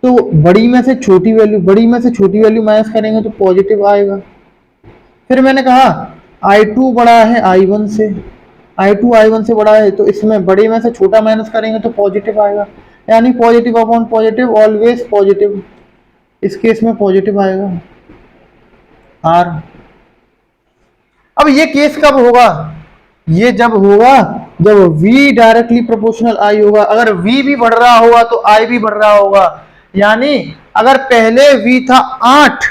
तो बड़ी में से छोटी वैल्यू, बड़ी में से छोटी वैल्यू माइनस करेंगे तो पॉजिटिव आएगा। फिर मैंने कहा I2 बड़ा है I1 से, I2 I1 से बड़ा है, तो इसमें बड़े में से छोटा माइनस करेंगे तो पॉजिटिव आएगा, यानी positive upon positive always positive, इस केस में पॉजिटिव आएगा R। अब ये केस कब होगा, ये जब होगा जब V डायरेक्टली प्रोपोर्शनल I होगा। अगर V भी बढ़ रहा होगा तो I भी बढ़ रहा होगा, यानी अगर पहले V था 8,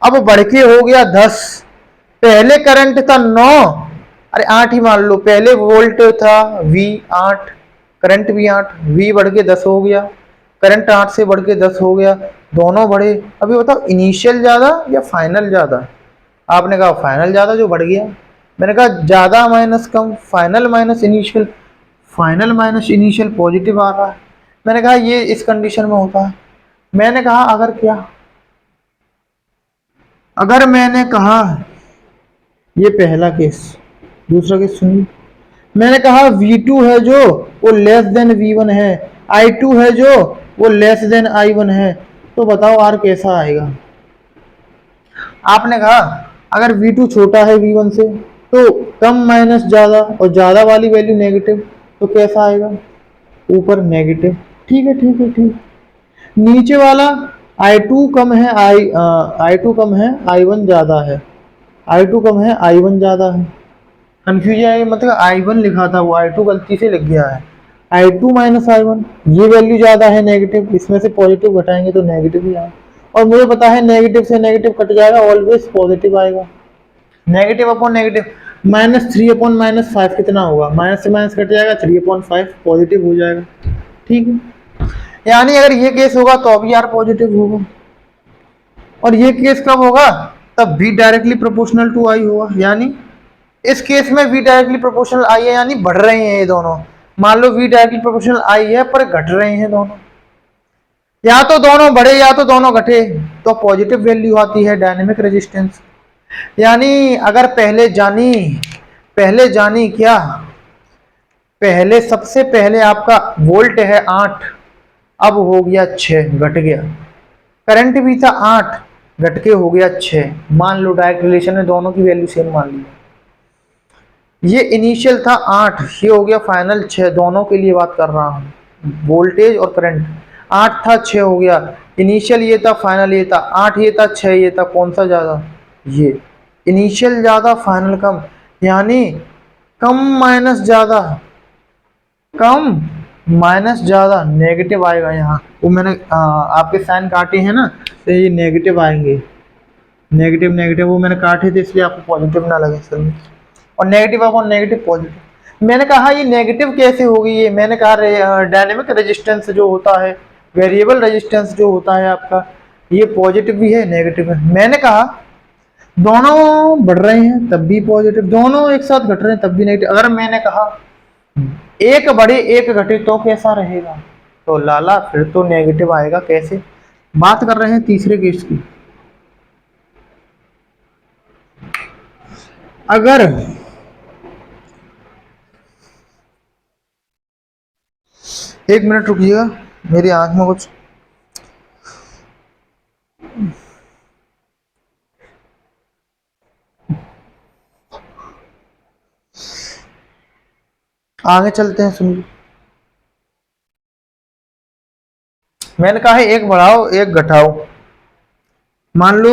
अब बढ़ के हो गया 10, पहले करंट था 9, अरे 8 ही मान लो, पहले वोल्ट था V 8, करंट भी 8, V बढ़ के 10 हो गया, करंट 8 से बढ़ के 10 हो गया, दोनों बढ़े। अभी बताओ इनिशियल ज्यादा या फाइनल ज्यादा? आपने कहा फाइनल ज्यादा जो बढ़ गया। मैंने कहा ज्यादा माइनस कम, final minus initial, final minus initial positive आ रहा है। मैंने कहा ये इस कंडीशन में होता है। मैंने कहा अगर क्या, अगर मैंने कहा ये पहला केस, दूसरा केस सुनिए। मैंने कहा V2 है जो वो लेस देन V1 है, I2 है जो वो लेस देन I1 है, तो बताओ R कैसा आएगा? आपने कहा अगर V2 छोटा है V1 से तो कम माइनस ज्यादा, और ज्यादा वाली वैल्यू नेगेटिव, तो कैसा आएगा? ऊपर नेगेटिव। ठीक है ठीक है ठीक। नीचे वाला I2 कम है, I2 कम है, I1 ज्यादा है, I2 कम है, I1 ज्यादा है। कंफ्यूजन है, मतलब I1 लिखा था वो I2 गलती से लिख गया है। I2 माइनस I1, ये वैल्यू ज्यादा है नेगेटिव, इसमें से पॉजिटिव घटाएंगे तो नेगेटिव ही आए, और मुझे पता है नेगेटिव से नेगेटिव कट जाएगा, ऑलवेज पॉजिटिव आएगा। नेगेटिव अपॉन नेगेटिव, -3/-5 कितना होगा, माइनस से माइनस कट जाएगा, 3/5 पॉजिटिव हो जाएगा। ठीक है, यानी अगर ये केस होगा तो अब यार पॉजिटिव होगा, और ये केस कब होगा, तब v directly proportional to i होगा। यानी इस केस में v डायरेक्टली प्रोपोर्शनल i है, यानी बढ़ रहे हैं ये दोनों। मान लो v डायरेक्टली प्रोपोर्शनल i है पर घट रहे हैं दोनों, या तो दोनों बढ़े या तो दोनों घटे, तो पॉजिटिव वैल्यू आती है डायनेमिक रेजिस्टेंस। यानी अगर पहले जानी क्या, पहले सबसे पहले आपका वोल्ट है 8, अब हो गया 6, घट गया। करंट भी था 8, घट के हो गया 6। मान लो डायरेक्ट रिलेशन में दोनों की वैल्यू सेम मान ली। ये इनिशियल था 8, ये हो गया फाइनल 6, दोनों के लिए बात कर रहा हूँ, वोल्टेज और करंट। 8 था 6 हो गया, इनिशियल ये था फाइनल ये था, 8 ये था 6 ये था, कौन सा ज़्यादा, ये इनिशियल ज़्यादा फाइनल कम, यानी कम माइनस ज़्यादा, कम माइनस ज़्यादा नेगेटिव आएगा। यहाँ वो मैंने आपके साइन काटे हैं ना, तो ये नेगेटिव आएंगे, नेगेटिव नेगेटिव वो मैंने काटे थे इसलिए आपको पॉजिटिव ना लगे सर। और नेगेटिव अपॉन नेगेटिव पॉजिटिव। मैंने कहा ये नेगेटिव कैसे होगी, ये मैंने कहा डायनेमिक रेजिस्टेंस जो होता है, वेरिएबल रेजिस्टेंस जो होता है आपका, ये पॉजिटिव भी है नेगेटिव है। मैंने कहा दोनों बढ़ रहे हैं तब भी पॉजिटिव, दोनों एक साथ घट रहे हैं तब भी नेगेटिव। अगर मैंने कहा एक बढ़े एक घटे तो कैसा रहेगा, तो लाला फिर तो नेगेटिव आएगा। कैसे, बात कर रहे हैं तीसरे केस की। अगर एक मिनट रुकिएगा, मेरी आंख में कुछ आगे चलते हैं, सुनिए। मैंने कहा है एक बढ़ाओ एक घटाओ। मान लो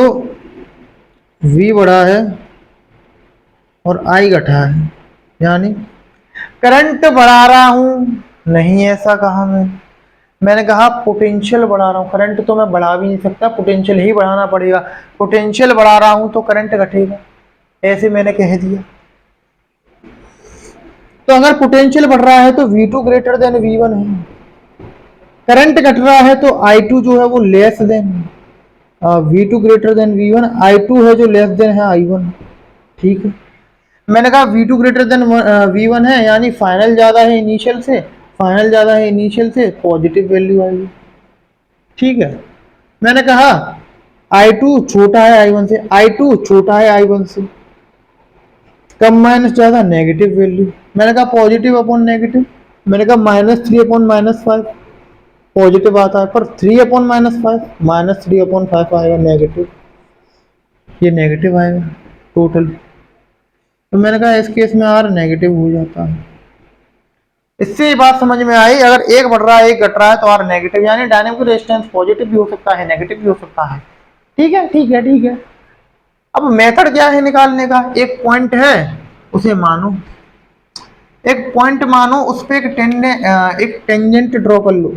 v बढ़ा है और i घटा है, यानी करंट बढ़ा रहा हूं, नहीं ऐसा कहा मैंने कहा पोटेंशियल बढ़ा रहा हूं। करंट तो मैं बढ़ा भी नहीं सकता, पोटेंशियल ही बढ़ाना पड़ेगा। पोटेंशियल बढ़ा रहा हूं तो करंट घटेगा, ऐसे मैंने कह दिया। तो अगर पोटेंशियल बढ़ रहा है तो V2 ग्रेटर देन V1 है, करंट घट रहा है तो I2 जो है वो less than, V2 greater than V1, I2 है जो लेस देन है I1। ठीक है, मैंने कहा V2 ग्रेटर देन V1 है, यानी फाइनल ज़्यादा है इनिशियल से, फाइनल ज़्यादा है इनिशियल से, पॉजिटिव वैल्यू आएगी। ठीक है, मैंने कहा I2 छोटा है I1 से, I2 छोटा है I1 से, कम माइनस ज़्यादा नेगेटिव वैल्यू। मैंने कहा पॉजिटिव अपॉन नेगेटिव, मैंने कहा -3/-5 पॉजिटिव आता है, पर 3/-5 -3/5 आएगा नेगेटिव, ये नेगेटिव आएगा टोटल। तो मैंने कहा इस केस में R नेगेटिव हो जाता है। इससे ये बात समझ में आई, अगर एक बढ़ रहा है एक घट रहा है तो R नेगेटिव, यानी डायनेमिक रेजिस्टेंस पॉजिटिव भी हो सकता है नेगेटिव भी हो सकता है। ठीक है ठीक है ठीक है। अब मेथड क्या है निकालने का, एक पॉइंट है उसे मानो, एक पॉइंट मानो, उस पर एक टेंजेंट ड्रॉ कर लो,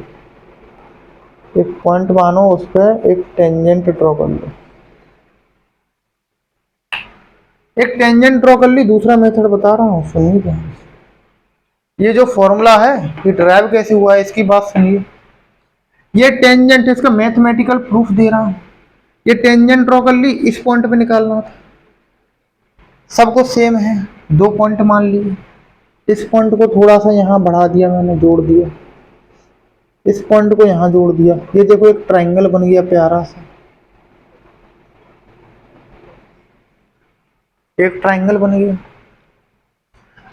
एक पॉइंट मानो उस पर एक टेंजेंट ड्रॉ कर लो, एक टेंजेंट ड्रॉ कर ली। दूसरा मेथड बता रहा हूँ, सुनिए ध्यान से। ये जो फॉर्मूला है ये ड्राइव कैसे हुआ है इसकी बात सुनिए। ये टेंजेंट, इसका मैथमेटिकल प्रूफ दे रहा हूँ। ये टेंजेंट ड्रॉ कर ली, इस पॉइंट पे निकालना था, सबको सेम है, 2 पॉइंट मान लिए। इस पॉइंट को थोड़ा सा यहाँ बढ़ा दिया मैंने, जोड़ दिया, इस पॉइंट को यहाँ जोड़ दिया, ये देखो एक ट्रायंगल बन गया प्यारा सा, एक ट्रायंगल बन गया।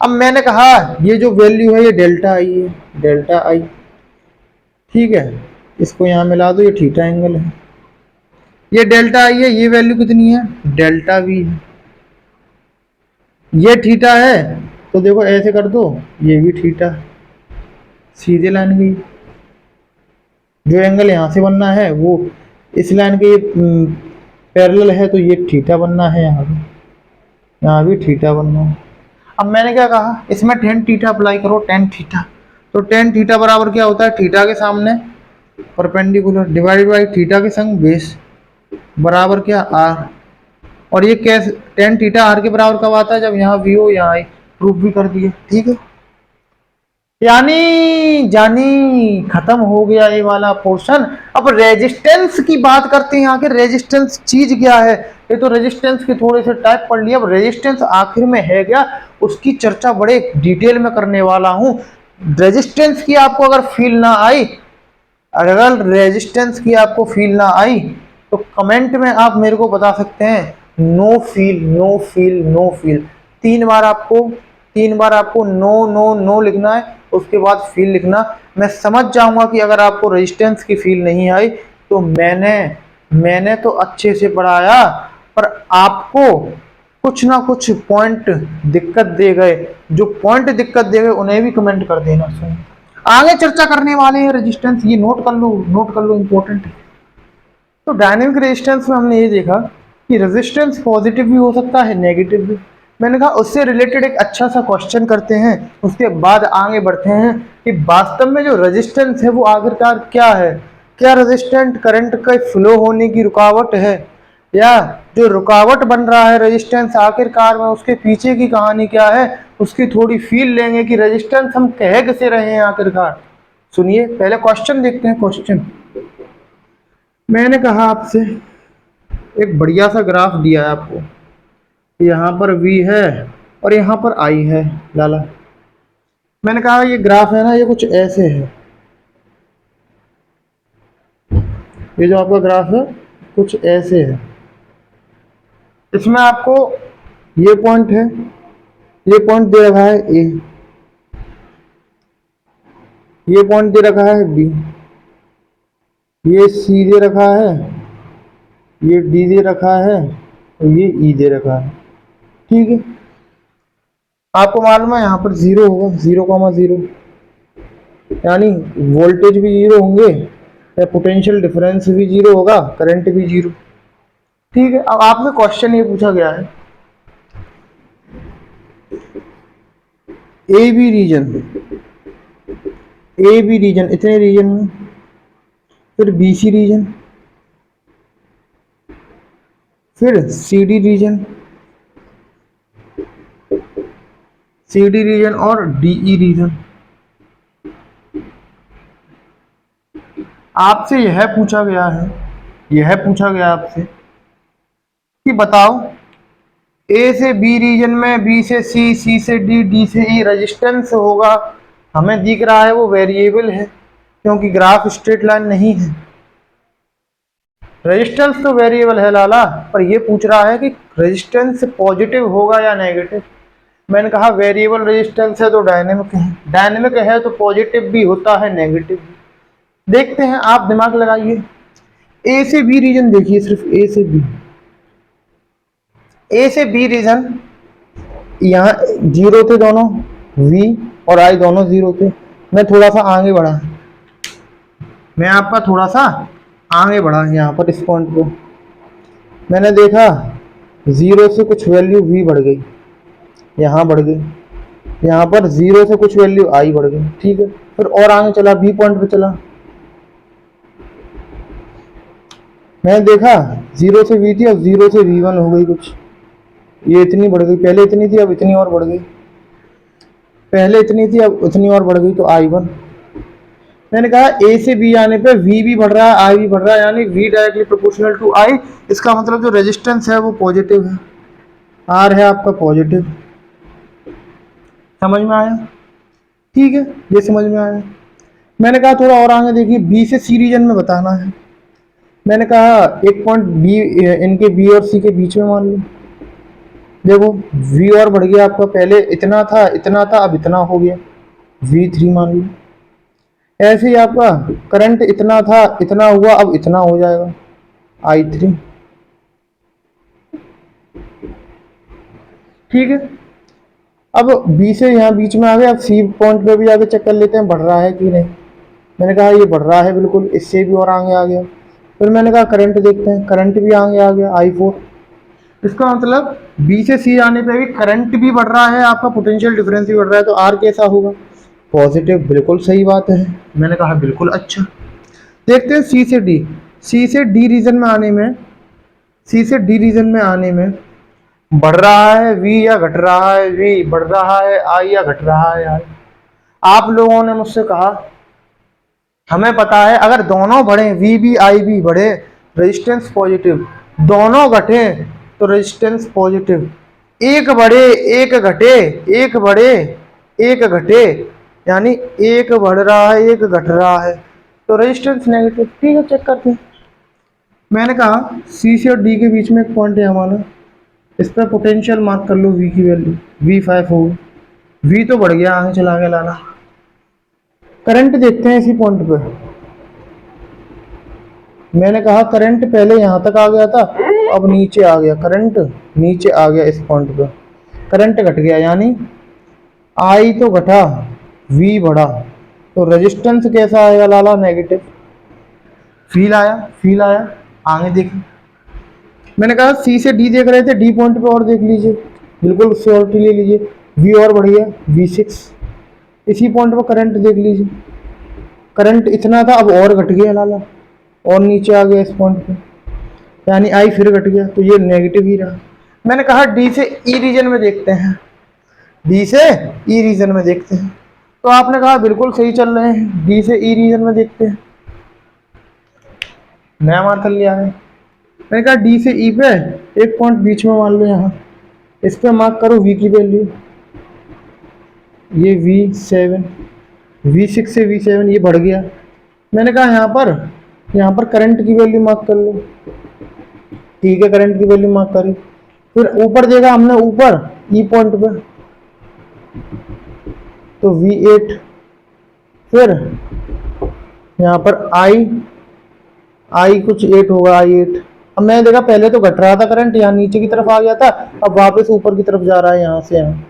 अब मैंने कहा ये जो वैल्यू है ये डेल्टा आई है, डेल्टा आई। ठीक है, इसको यहाँ मिला दो, ये थीटा एंगल है, ये डेल्टा आई है, ये वैल्यू कितनी है, डेल्टा वी है, ये थीटा है, तो देखो ऐसे कर दो, ये भी थीटा, सीधे लाइन गई। जो एंगल यहाँ से बनना है वो इस लाइन के पैरेलल है, तो ये थीटा बनना है, यहाँ भी थीटा बनना है। अब मैंने क्या कहा, इसमें tan थीटा अप्लाई करो, tan थीटा, तो tan थीटा बराबर क्या होता है, थीटा के सामने परपेंडिकुलर डिवाइड बाई थीटा के संग बेस। बराबर क्या आर। और ये कैसे टेन थीटा आर के बराबर कब आता है, जब यहाँ वी हो यहाँ आई। प्रूफ भी कर दिए, ठीक है। यानी जानी खत्म हो गया ये वाला पोर्शन। अब रेजिस्टेंस की बात करते हैं, आखिर रेजिस्टेंस चीज क्या है। ये तो रेजिस्टेंस के थोड़े से टाइप पढ़ लिया, अब रेजिस्टेंस आखिर में है क्या, उसकी चर्चा बड़े डिटेल में करने वाला हूं। रेजिस्टेंस की आपको अगर फील ना आई, अगर रेजिस्टेंस की आपको फील ना आई, तो कमेंट में आप मेरे को बता सकते हैं no feel, no feel, no feel. तीन बार आपको नो नो नो लिखना है, उसके बाद फील लिखना। मैं समझ जाऊंगा कि अगर आपको रेजिस्टेंस की फील नहीं आई तो मैंने तो अच्छे से पढ़ाया, पर आपको कुछ ना कुछ पॉइंट दिक्कत दे गए। जो पॉइंट दिक्कत दे गए उन्हें भी कमेंट कर देना। सुन, आगे चर्चा करने वाले हैं रेजिस्टेंस, ये नोट कर लो, नोट कर लो, इंपॉर्टेंट है। तो डायनेमिक रेजिस्टेंस में हमने ये देखा कि रेजिस्टेंस पॉजिटिव भी हो सकता है, नेगेटिव भी। मैंने कहा उससे रिलेटेड एक अच्छा सा क्वेश्चन करते हैं, उसके बाद आगे बढ़ते हैं कि वास्तव में जो रेजिस्टेंस है वो आखिरकार क्या है। क्या रेजिस्टेंट करंट का फ्लो होने की रुकावट है, या जो रुकावट बन रहा है रेजिस्टेंस आखिरकार में उसके पीछे की कहानी क्या है, उसकी थोड़ी फील लेंगे कि रेजिस्टेंस हम कह कैसे रहे हैं आखिरकार। सुनिए, पहले क्वेश्चन देखते हैं। क्वेश्चन मैंने कहा आपसे, एक बढ़िया सा ग्राफ दिया है आपको, यहाँ पर V है और यहाँ पर I है लाला। मैंने कहा ये ग्राफ है ना, ये कुछ ऐसे है। ये जो आपका ग्राफ है कुछ ऐसे है। इसमें आपको ये पॉइंट है, ये पॉइंट दे रखा है A, ये पॉइंट दे रखा है B, ये C दे रखा है, ये D दे रखा है और ये E दे रखा है, ठीक है। आपको मालूम है यहाँ पर 0 होगा, 0,0, यानी वोल्टेज भी 0 होंगे, या पोटेंशियल डिफरेंस भी 0 होगा, करंट भी 0, ठीक है। अब आपसे क्वेश्चन ये पूछा गया है, ए बी रीजन इतने रीजन में, फिर बी सी रीजन, फिर सी डी रीजन और डी ई रीजन। आपसे यह पूछा गया आपसे कि बताओ ए से बी रीजन में, बी से सी, सी से डी, डी से ई रेजिस्टेंस होगा। हमें दिख रहा है वो वेरिएबल है, क्योंकि ग्राफ स्ट्रेट लाइन नहीं है। रेजिस्टेंस तो वेरिएबल है लाला, पर ये पूछ रहा है कि रेजिस्टेंस पॉजिटिव होगा या नेगेटिव। मैंने कहा वेरिएबल रेजिस्टेंस है तो डायनेमिक है, डायनेमिक है तो पॉजिटिव भी होता है, नेगेटिव भी। देखते हैं, आप दिमाग लगाइए। ए से बी रीजन देखिए, सिर्फ ए से बी रीजन, यहाँ 0 थे दोनों, V और I दोनों 0 थे। मैं थोड़ा सा आगे बढ़ा, मैं आपका थोड़ा सा आगे बढ़ा यहाँ पर, इस पॉइंट को मैंने देखा 0 से कुछ वैल्यू V बढ़ गई, यहाँ बढ़ गई, यहाँ पर 0 से कुछ वैल्यू I बढ़ गई, ठीक है। फिर और आगे चला, B पॉइंट पे चला, मैंने देखा 0 से V थी, अब 0 से V1 हो गई कुछ, ये इतनी बढ़ गई, पहले इतनी थी अब इतनी और बढ़ गई, पहले इतनी थी अब इतनी और बढ़ गई, तो I1। मैंने कहा A से B आने पे V भी बढ़ रहा है, I भी बढ़ रहा है, यानी V directly proportional to I। इसका मतलब जो रेजिस्टेंस है वो पॉजिटिव है, R है आपका पॉजिटिव। समझ में आया, ठीक है, ये समझ में आया। मैंने कहा थोड़ा और आगे देखिए, B से C रीजन में बताना है। मैंने कहा एक पॉइंट B, इनके B और C के बीच में मान लो, देखो V और बढ़ गया आपका, पहले इतना था अब इतना हो गया, V3 मान लो। ऐसे ही आपका करंट इतना था इतना हुआ, अब इतना हो जाएगा, I3, ठीक है। अब B से यहाँ बीच में आ गए, अब C पॉइंट पे भी आगे चेक कर लेते हैं बढ़ रहा है कि नहीं। मैंने कहा ये बढ़ रहा है बिल्कुल, इससे भी और आगे आ गया। फिर मैंने कहा करंट देखते हैं, करंट भी आगे आ गया, I4। इसका मतलब B से C आने पे भी करंट भी बढ़ रहा है, आपका पोटेंशियल डिफरेंस भी बढ़ रहा है, तो R कैसा होगा, पॉजिटिव। बिल्कुल सही बात है, मैंने कहा बिल्कुल अच्छा। देखते हैं C से D रीजन में आने में सी से डी रीजन में आने में बढ़ रहा है वी या घट रहा है वी, बढ़ रहा है आई या घट रहा है आई। आप लोगों ने मुझसे कहा हमें पता है अगर दोनों बढ़े वी भी आई भी बढ़े रेजिस्टेंस पॉजिटिव, दोनों घटे तो रेजिस्टेंस पॉजिटिव, एक बढ़े एक घटे, एक बढ़े एक घटे, यानी एक बढ़ रहा है एक घट रहा है तो रेजिस्टेंस नेगेटिव। ठीक है, चेक करते हैं। मैंने कहा सी से और डी के बीच में एक पॉइंट है हमारा, इस पर पोटेंशियल मार्क कर लो वी की वैल्यू V5 हो, वी तो बढ़ गया, आगे चला गया लाना। करंट देखते हैं इसी पॉइंट पे। मैंने कहा करंट पहले यहां तक आ गया था, अब नीचे आ गया, करंट नीचे आ गया इस पॉइंट पे, करंट घट गया, यानी आई तो घटा वी बढ़ा, तो रेजिस्टेंस कैसा आएगा लाला, नेगेटिव। फील आया, फील आया। आगे देखिए, मैंने कहा सी से डी देख रहे थे, डी पॉइंट पे और देख लीजिए, बिल्कुल श्योरिटी ले लीजिए, वी और बढ़ गया V6। इसी पॉइंट पर करंट देख लीजिए, करंट इतना था अब और घट गया लाला, और नीचे आ गया इस पॉइंट पे, यानी आई फिर घट गया, तो ये नेगेटिव ही रहा। मैंने कहा डी से ई रीजन में देखते हैं, डी से ई रीजन में देखते हैं, तो आपने कहा बिल्कुल सही चल रहे हैं, डी से ई रीजन में देखते हैं। नया मार्क कर लिया है। मैंने कहा डी से ई पे एक पॉइंट बीच में मान लो, यहाँ इस पे मार्क करो वी की वैल्यू, ये V7, V6 से V7 ये बढ़ गया। मैंने कहा यहाँ पर करंट की वैल्यू मार्क कर लो। ठीक है, करंट की वैल्यू मार्क करी। फिर ऊपर देखा हमने, ऊपर ई पॉइंट पे, तो V8। फिर यहाँ पर आई कुछ 8 होगा, I8। अब मैंने देखा पहले तो घट रहा था करंट, यहाँ नीचे की तरफ आ गया था, अब वापस ऊपर की तरफ जा रहा है यहाँ से यहाँ।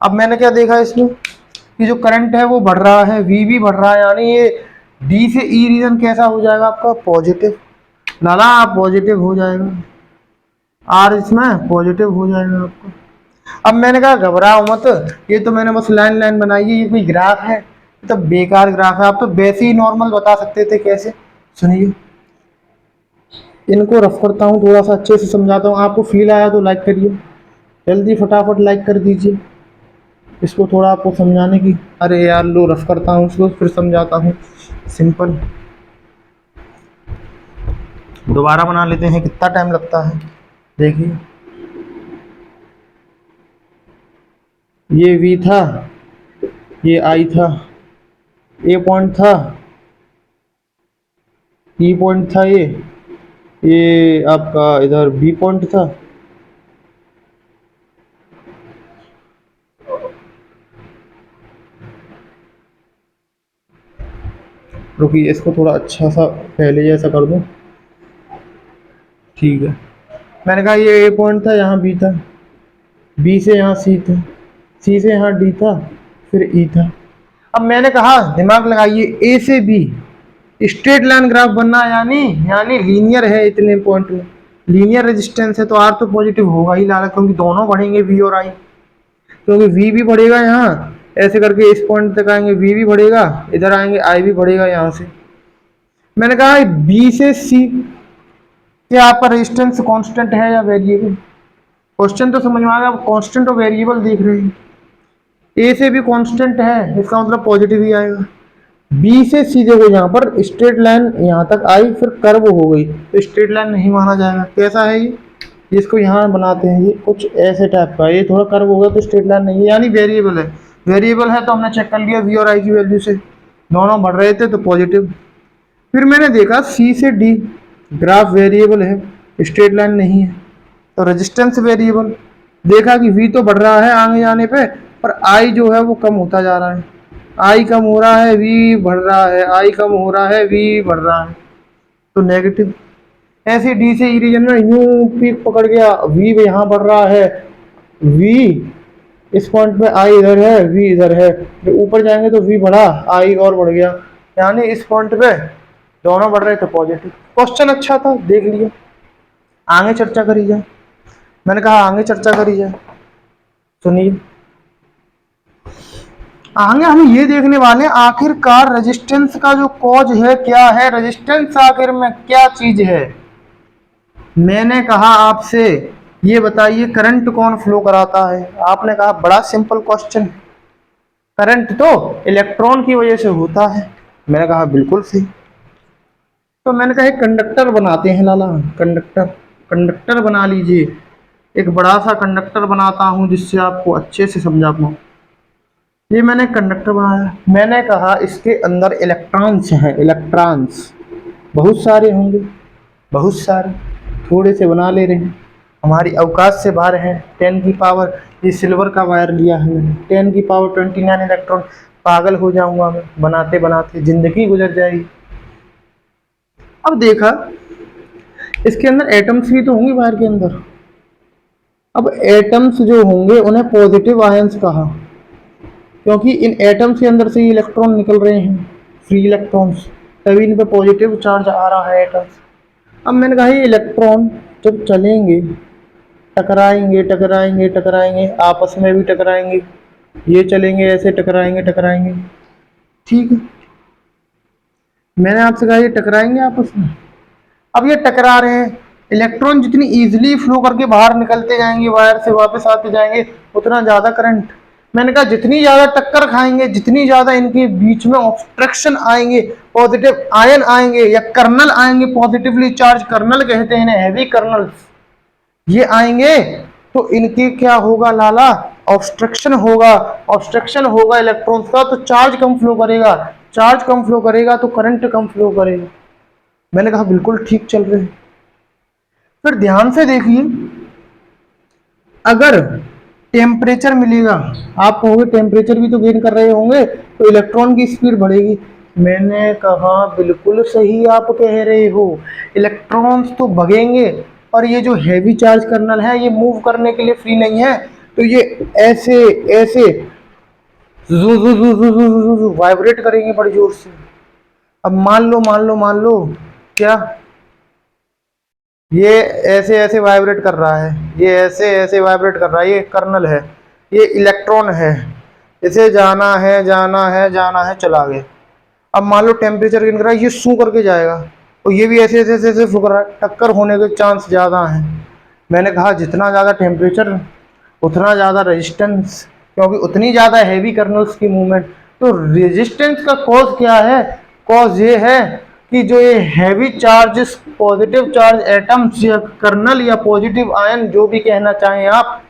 अब मैंने क्या देखा इसमें कि जो करंट है वो बढ़ रहा है, वी भी बढ़ रहा है, यानी ये डी से ई रीजन कैसा हो जाएगा आपका, पॉजिटिव। लाला पॉजिटिव हो जाएगा, आर इसमें पॉजिटिव हो जाएगा आपको। अब मैंने कहा घबराओ मत, ये तो मैंने बस लाइन लाइन बनाई है, ये कोई ग्राफ है, ये तो बेकार ग्राफ है, आप तो वैसे ही नॉर्मल बता सकते थे। कैसे, सुनिए, इनको रफ करता हूँ, थोड़ा सा अच्छे से समझाता हूँ। आपको फील आया तो लाइक करिए, जल्दी फटाफट लाइक कर दीजिए। इसको थोड़ा आपको समझाने की, अरे यार लो रफ करता हूँ इसको फिर समझाता हूँ, सिंपल। दोबारा बना लेते हैं, कितना टाइम लगता है देखिए। ये वी था, ये आई था, ए पॉइंट था, ई पॉइंट था, ये आपका इधर बी पॉइंट था। रुकिए, इसको थोड़ा अच्छा सा पहले जैसा कर दूं। ठीक है, मैंने कहा ये ए पॉइंट था, यहाँ बी था, बी से यहाँ सी था, सी से यहाँ डी था, फिर ई था। अब मैंने कहा दिमाग लगाइए, ए से बी स्ट्रेट लाइन ग्राफ बनना, यानी लीनियर है, इतने पॉइंट में लीनियर रेजिस्टेंस है, तो आर तो पॉजिटिव होगा ही लाला, क्योंकि दोनों बढ़ेंगे वी और आई, क्योंकि वी भी बढ़ेगा यहाँ ऐसे करके इस पॉइंट तक आएंगे, वी भी बढ़ेगा, इधर आएंगे आई भी बढ़ेगा यहाँ से। मैंने कहा बी से सी क्या आपका रेजिस्टेंस कांस्टेंट है या वेरिएबल, क्वेश्चन तो समझ में आ गया। आप कांस्टेंट और वेरिएबल देख रहे हैं, ए से भी कांस्टेंट है, इसका मतलब पॉजिटिव ही आएगा। बी से सी देखो, यहाँ पर स्ट्रेट लाइन यहाँ तक आई, फिर कर्व हो गई, तो स्ट्रेट लाइन नहीं माना जाएगा। कैसा है ये, इसको यहाँ बनाते हैं, ये कुछ ऐसे टाइप का, ये थोड़ा कर्व हो गया तो स्ट्रेट लाइन नहीं है, यानी वेरिएबल है। वेरिएबल है तो हमने चेक कर लिया वी और आई की वैल्यू से, दोनों बढ़ रहे थे तो पॉजिटिव। फिर मैंने देखा सी से डी ग्राफ वेरिएबल है, स्ट्रेट लाइन नहीं है, तो रेजिस्टेंस वेरिएबल। देखा कि वी तो बढ़ रहा है आगे जाने पे, पर आई जो है वो कम होता जा रहा है, आई कम हो रहा है वी बढ़ रहा है, आई कम हो रहा है वी बढ़ रहा है, तो नेगेटिव। ऐसे डी से ई रीजन में यूं पीक पकड़ गया, वी यहाँ बढ़ रहा है, वी इस पॉइंट पे, आई इधर है वी इधर है, जब ऊपर जाएंगे तो वी बढ़ा आई और बढ़ गया, यानी इस पॉइंट पे दोनों बढ़ रहे थे पॉजिटिव। क्वेश्चन अच्छा था, देख लिया, आगे चर्चा करी जाए। मैंने कहा आगे चर्चा करी जाए, सुनिए। आगे हम ये देखने वाले हैं आखिरकार रेजिस्टेंस का जो कॉज है क्या है, रेजिस्टेंस आखिर में क्या चीज है। मैंने कहा आपसे ये बताइए करंट कौन फ्लो कराता है? आपने कहा बड़ा सिंपल क्वेश्चन, करंट तो इलेक्ट्रॉन की वजह से होता है। मैंने कहा बिल्कुल सही। तो मैंने कहा एक कंडक्टर बनाते हैं लाला, कंडक्टर, कंडक्टर बना लीजिए। एक बड़ा सा कंडक्टर बनाता हूं जिससे आपको अच्छे से समझा पाऊँ। ये मैंने कंडक्टर बनाया, मैंने कहा इसके अंदर इलेक्ट्रॉन्स हैं, इलेक्ट्रॉन्स बहुत सारे होंगे, बहुत सारे, थोड़े से बना ले रहे हैं, हमारी औकात से बाहर है। 10 की पावर, ये सिल्वर का वायर लिया है मैंने, 10 की पावर 29 इलेक्ट्रॉन। पागल हो जाऊंगा मैं, बनाते बनाते जिंदगी गुजर जाएगी। अब देखा इसके अंदर एटम्स भी तो होंगे वायर के अंदर। अब एटम्स जो होंगे उन्हें पॉजिटिव आयंस कहा, क्योंकि इन एटम्स के अंदर से ही इलेक्ट्रॉन निकल रहे हैं, फ्री इलेक्ट्रॉन्स, तभी इन पे पॉजिटिव चार्ज आ रहा है एटम्स। अब मैंने कहा ये इलेक्ट्रॉन जब चलेंगे, टकराएंगे टकराएंगे टकराएंगे, आपस में भी टकराएंगे, ये चलेंगे ऐसे टकराएंगे टकराएंगे, ठीक है। मैंने आपसे कहा ये टकराएंगे आपस में। अब ये टकरा रहे हैं, इलेक्ट्रॉन जितनी इजीली फ्लो करके बाहर निकलते जाएंगे, वायर से वापस आते जाएंगे, उतना ज्यादा करंट। मैंने कहा जितनी ज्यादा टक्कर खाएंगे, जितनी ज्यादा इनके बीच में ऑब्स्ट्रक्शन आएंगे, पॉजिटिव आयन आएंगे या कर्नल आएंगे, पॉजिटिवली चार्ज कर्नल कहते हैं, हैवी कर्नल्स, ये आएंगे तो इनके क्या होगा लाला? ऑब्स्ट्रक्शन होगा। ऑब्स्ट्रक्शन होगा इलेक्ट्रॉन्स का तो चार्ज कम फ्लो करेगा, चार्ज कम फ्लो करेगा तो करंट कम फ्लो करेगा। मैंने कहा बिल्कुल ठीक चल रहे हैं। फिर ध्यान से देखिए, अगर टेम्परेचर मिलेगा, आप कहोगे टेम्परेचर भी तो गेन कर रहे होंगे तो इलेक्ट्रॉन की स्पीड बढ़ेगी। मैंने कहा बिल्कुल सही आप कह रहे हो, इलेक्ट्रॉन्स तो भगेंगे, और ये जो हैवी चार्ज कर्नल है ये मूव करने के लिए फ्री नहीं है, तो ये ऐसे ऐसे वाइब्रेट करेंगे बड़ी जोर से। अब मान लो क्या ये ऐसे ऐसे वाइब्रेट कर रहा है, ये ऐसे ऐसे वाइब्रेट कर रहा है, ये कर्नल है, ये इलेक्ट्रॉन है, इसे जाना है जाना है जाना है, चला गया। अब मान लो टेम्परेचर गिर रहा है, ये शू करके जाएगा, और ये भी ऐसे ऐसे ऐसे ऐसे फुक रहा है, टक्कर होने के चांस ज़्यादा हैं। मैंने कहा जितना ज़्यादा टेम्परेचर उतना ज़्यादा रेजिस्टेंस, क्योंकि उतनी ज़्यादा हैवी कर्नल्स की मूवमेंट। तो रेजिस्टेंस का कॉज क्या है? कॉज ये है कि जो ये heavy charges, positive charge atoms या कर्नल या पॉजिटिव आयन, जो भी कहना चाहें आप,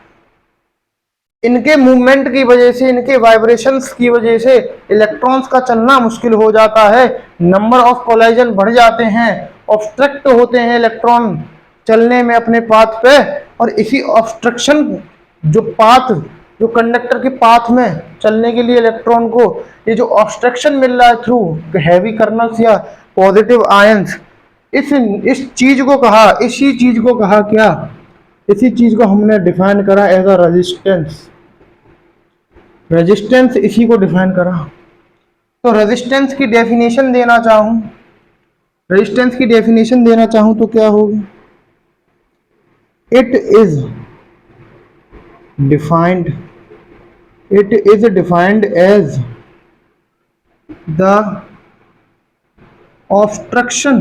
इनके मूवमेंट की वजह से, इनके वाइब्रेशंस की वजह से इलेक्ट्रॉन्स का चलना मुश्किल हो जाता है, नंबर ऑफ कोलाइजन बढ़ जाते हैं, ऑब्स्ट्रक्ट होते हैं इलेक्ट्रॉन चलने में अपने पाथ पे। और इसी ऑब्स्ट्रक्शन, जो पाथ, जो कंडक्टर के पाथ में चलने के लिए इलेक्ट्रॉन को ये जो ऑब्स्ट्रक्शन मिल रहा है थ्रू हैवी कर्नल्स या पॉजिटिव आयंस, इस चीज को कहा, इसी चीज को कहा क्या, इसी चीज को हमने डिफाइन करा एज अ रेजिस्टेंस। रेजिस्टेंस इसी को डिफाइन करा। तो रेजिस्टेंस की डेफिनेशन देना चाहूं, रेजिस्टेंस की डेफिनेशन देना चाहूं तो क्या होगी? It is defined, it is defined as the obstruction,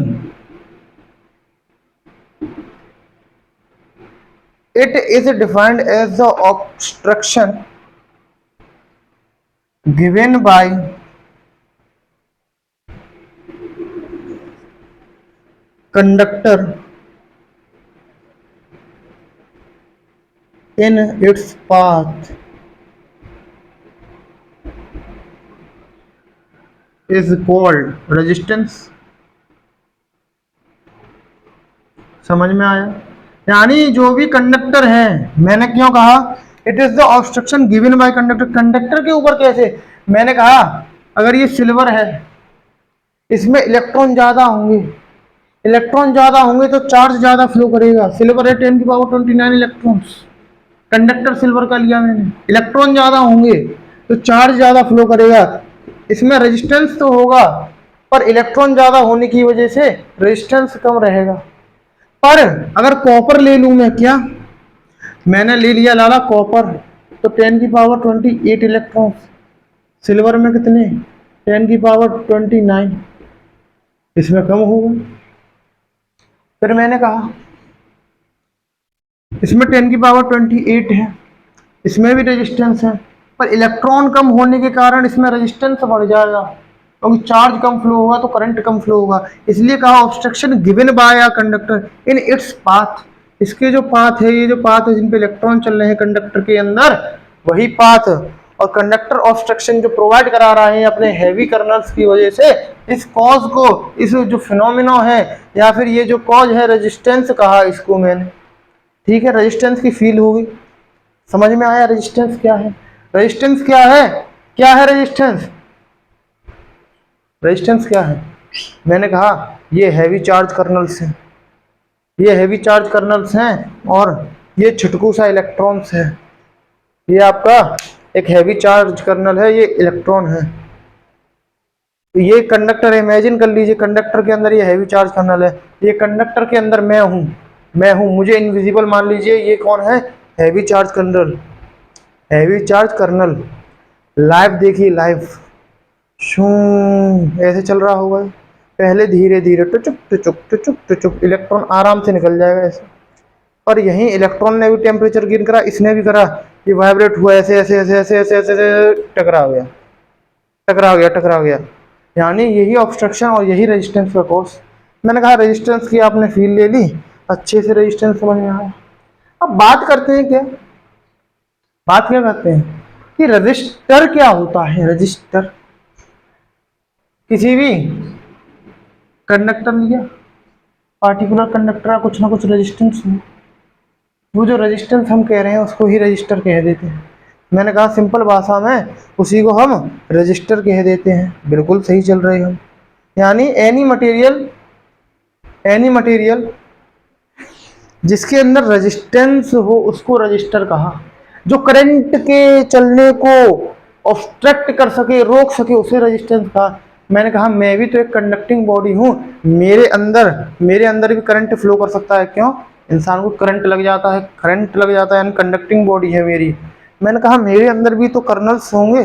it is defined as the obstruction given by conductor in its path is called resistance। समझ में आया? यानी जो भी कंडक्टर है, मैंने क्यों कहा it is the obstruction given by conductor? Conductor के ऊपर कैसे? मैंने कहा अगर ये सिल्वर है, इसमें इलेक्ट्रॉन ज्यादा होंगे, इलेक्ट्रॉन ज्यादा होंगे तो चार्ज ज्यादा फ्लो करेगा। सिल्वर है 10 की पावर 29 इलेक्ट्रॉन्स, कंडक्टर सिल्वर का लिया मैंने, इलेक्ट्रॉन ज्यादा होंगे तो चार्ज ज्यादा फ्लो करेगा। इसमें रेजिस्टेंस तो होगा, पर इलेक्ट्रॉन ज्यादा होने की वजह से रेजिस्टेंस कम रहेगा। पर अगर कॉपर ले लूं मैं, क्या मैंने ले लिया लाला कॉपर, तो 10 की पावर 28 इलेक्ट्रॉन्स, सिल्वर में कितने? 10 की पावर 29, इसमें कम होगा। फिर मैंने कहा इसमें 10⁻28 है, इसमें भी रेजिस्टेंस है, पर इलेक्ट्रॉन कम होने के कारण इसमें रेजिस्टेंस बढ़ जाएगा, क्योंकि चार्ज कम फ्लो होगा तो करंट कम फ्लो होगा। इसलिए कहा obstruction given by a conductor in its path, इसके जो पाथ है, ये जो पाथ है जिन पे इलेक्ट्रॉन चल रहे हैं कंडक्टर के अंदर, वही पाथ और कंडक्टर ऑब्स्ट्रक्शन जो प्रोवाइड करा रहा है अपने हैवी कर्नल्स की वजह से, इस कॉज को, इस जो फिनोमिना है या फिर ये जो कॉज है, रेजिस्टेंस कहा इसको मैंने। ठीक है, रेजिस्टेंस की फील होगी, समझ में आया रेजिस्टेंस क्या है? रेजिस्टेंस क्या है? क्या है रेजिस्टेंस? रेजिस्टेंस क्या है? मैंने कहा ये हैवी चार्ज कर्नल्स हैं, ये हैवी चार्ज कर्नल्स हैं और ये छुटकू सा इलेक्ट्रॉन्स है। ये आपका एक हैवी चार्ज कर्नल है, ये इलेक्ट्रॉन है। तो ये कंडक्टर इमेजिन कर लीजिए, कंडक्टर के अंदर ये हैवी चार्ज कर्नल है, ये कंडक्टर के अंदर मैं हूँ, मुझे इनविजिबल मान लीजिए। ये कौन है? Heavy charge colonel, heavy charge colonel. Live देखिए, लाइव शू ऐसे चल रहा होगा, पहले धीरे धीरे टुचुक टुचुक टुचुक टुचुक, इलेक्ट्रॉन आराम से निकल जाएगा ऐसे। और यही इलेक्ट्रॉन ने भी टेम्परेचर गेन करा, इसने भी करा, ये वाइब्रेट हुआ ऐसे ऐसे ऐसे ऐसे ऐसे ऐसे, ऐसे टकरा गया, टकरा गया, टकरा गया। यानी यही ऑब्स्ट्रक्शन और यही रेजिस्टेंस का कॉज। मैंने कहा रेजिस्टेंस की आपने फील ले ली, अच्छे से रेजिस्टेंस समझ में आया। अब बात करते हैं, क्या बात क्या करते हैं कि रजिस्टर क्या होता है। रजिस्टर किसी भी कंडक्टर लिया, पार्टिकुलर कंडक्टर का कुछ ना कुछ रेजिस्टेंस हो, वो जो रेजिस्टेंस हम कह रहे हैं उसको ही रजिस्टर कह देते हैं। मैंने कहा सिंपल भाषा में उसी को हम रजिस्टर कह देते हैं। बिल्कुल सही चल रहे हम। यानी एनी मटेरियल जिसके अंदर रेजिस्टेंस हो उसको रजिस्टर कहा। जो करंट के चलने को ऑब्स्ट्रक्ट कर सके, रोक सके, उसे रेजिस्टेंस कहा। मैंने कहा मैं भी तो एक कंडक्टिंग बॉडी हूँ, मेरे अंदर भी करंट फ्लो कर सकता है। क्यों? इंसान को करंट लग जाता है, यानी कंडक्टिंग बॉडी है मेरी। मैंने कहा मेरे अंदर भी तो कर्नल्स होंगे,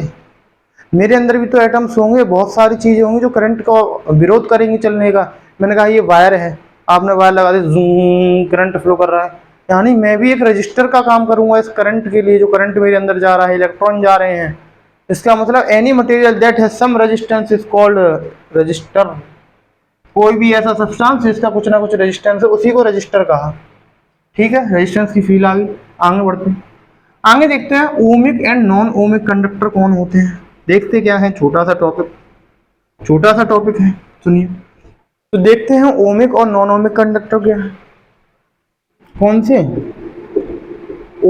मेरे अंदर भी तो एटम्स होंगे, बहुत सारी चीजें होंगी जो करंट का विरोध करेंगी चलने का। मैंने कहा ये वायर है, आपने वायर लगा दी, जूम, करंट फ्लो कर रहा है। यानी मैं भी एक रजिस्टर का काम करूंगा इस करंट के लिए, जो करंट मेरे अंदर जा रहा है, इलेक्ट्रॉन जा रहे हैं। इसका मतलब any material that has some resistance is called resistor. कोई भी ऐसा सब्सटेंस जिसका कुछ ना कुछ रेजिस्टेंस है, उसी को रजिस्टर कहा। ठीक है, रेजिस्टेंस की फील आ गई। आगे बढ़ते हैं, आगे देखते हैं ohmic and non ohmic conductor कौन होते हैं। देखते क्या है, छोटा सा टॉपिक है, सुनिए। तो देखते हैं ओमिक और नॉन ओमिक कंडक्टर क्या है। कौन से?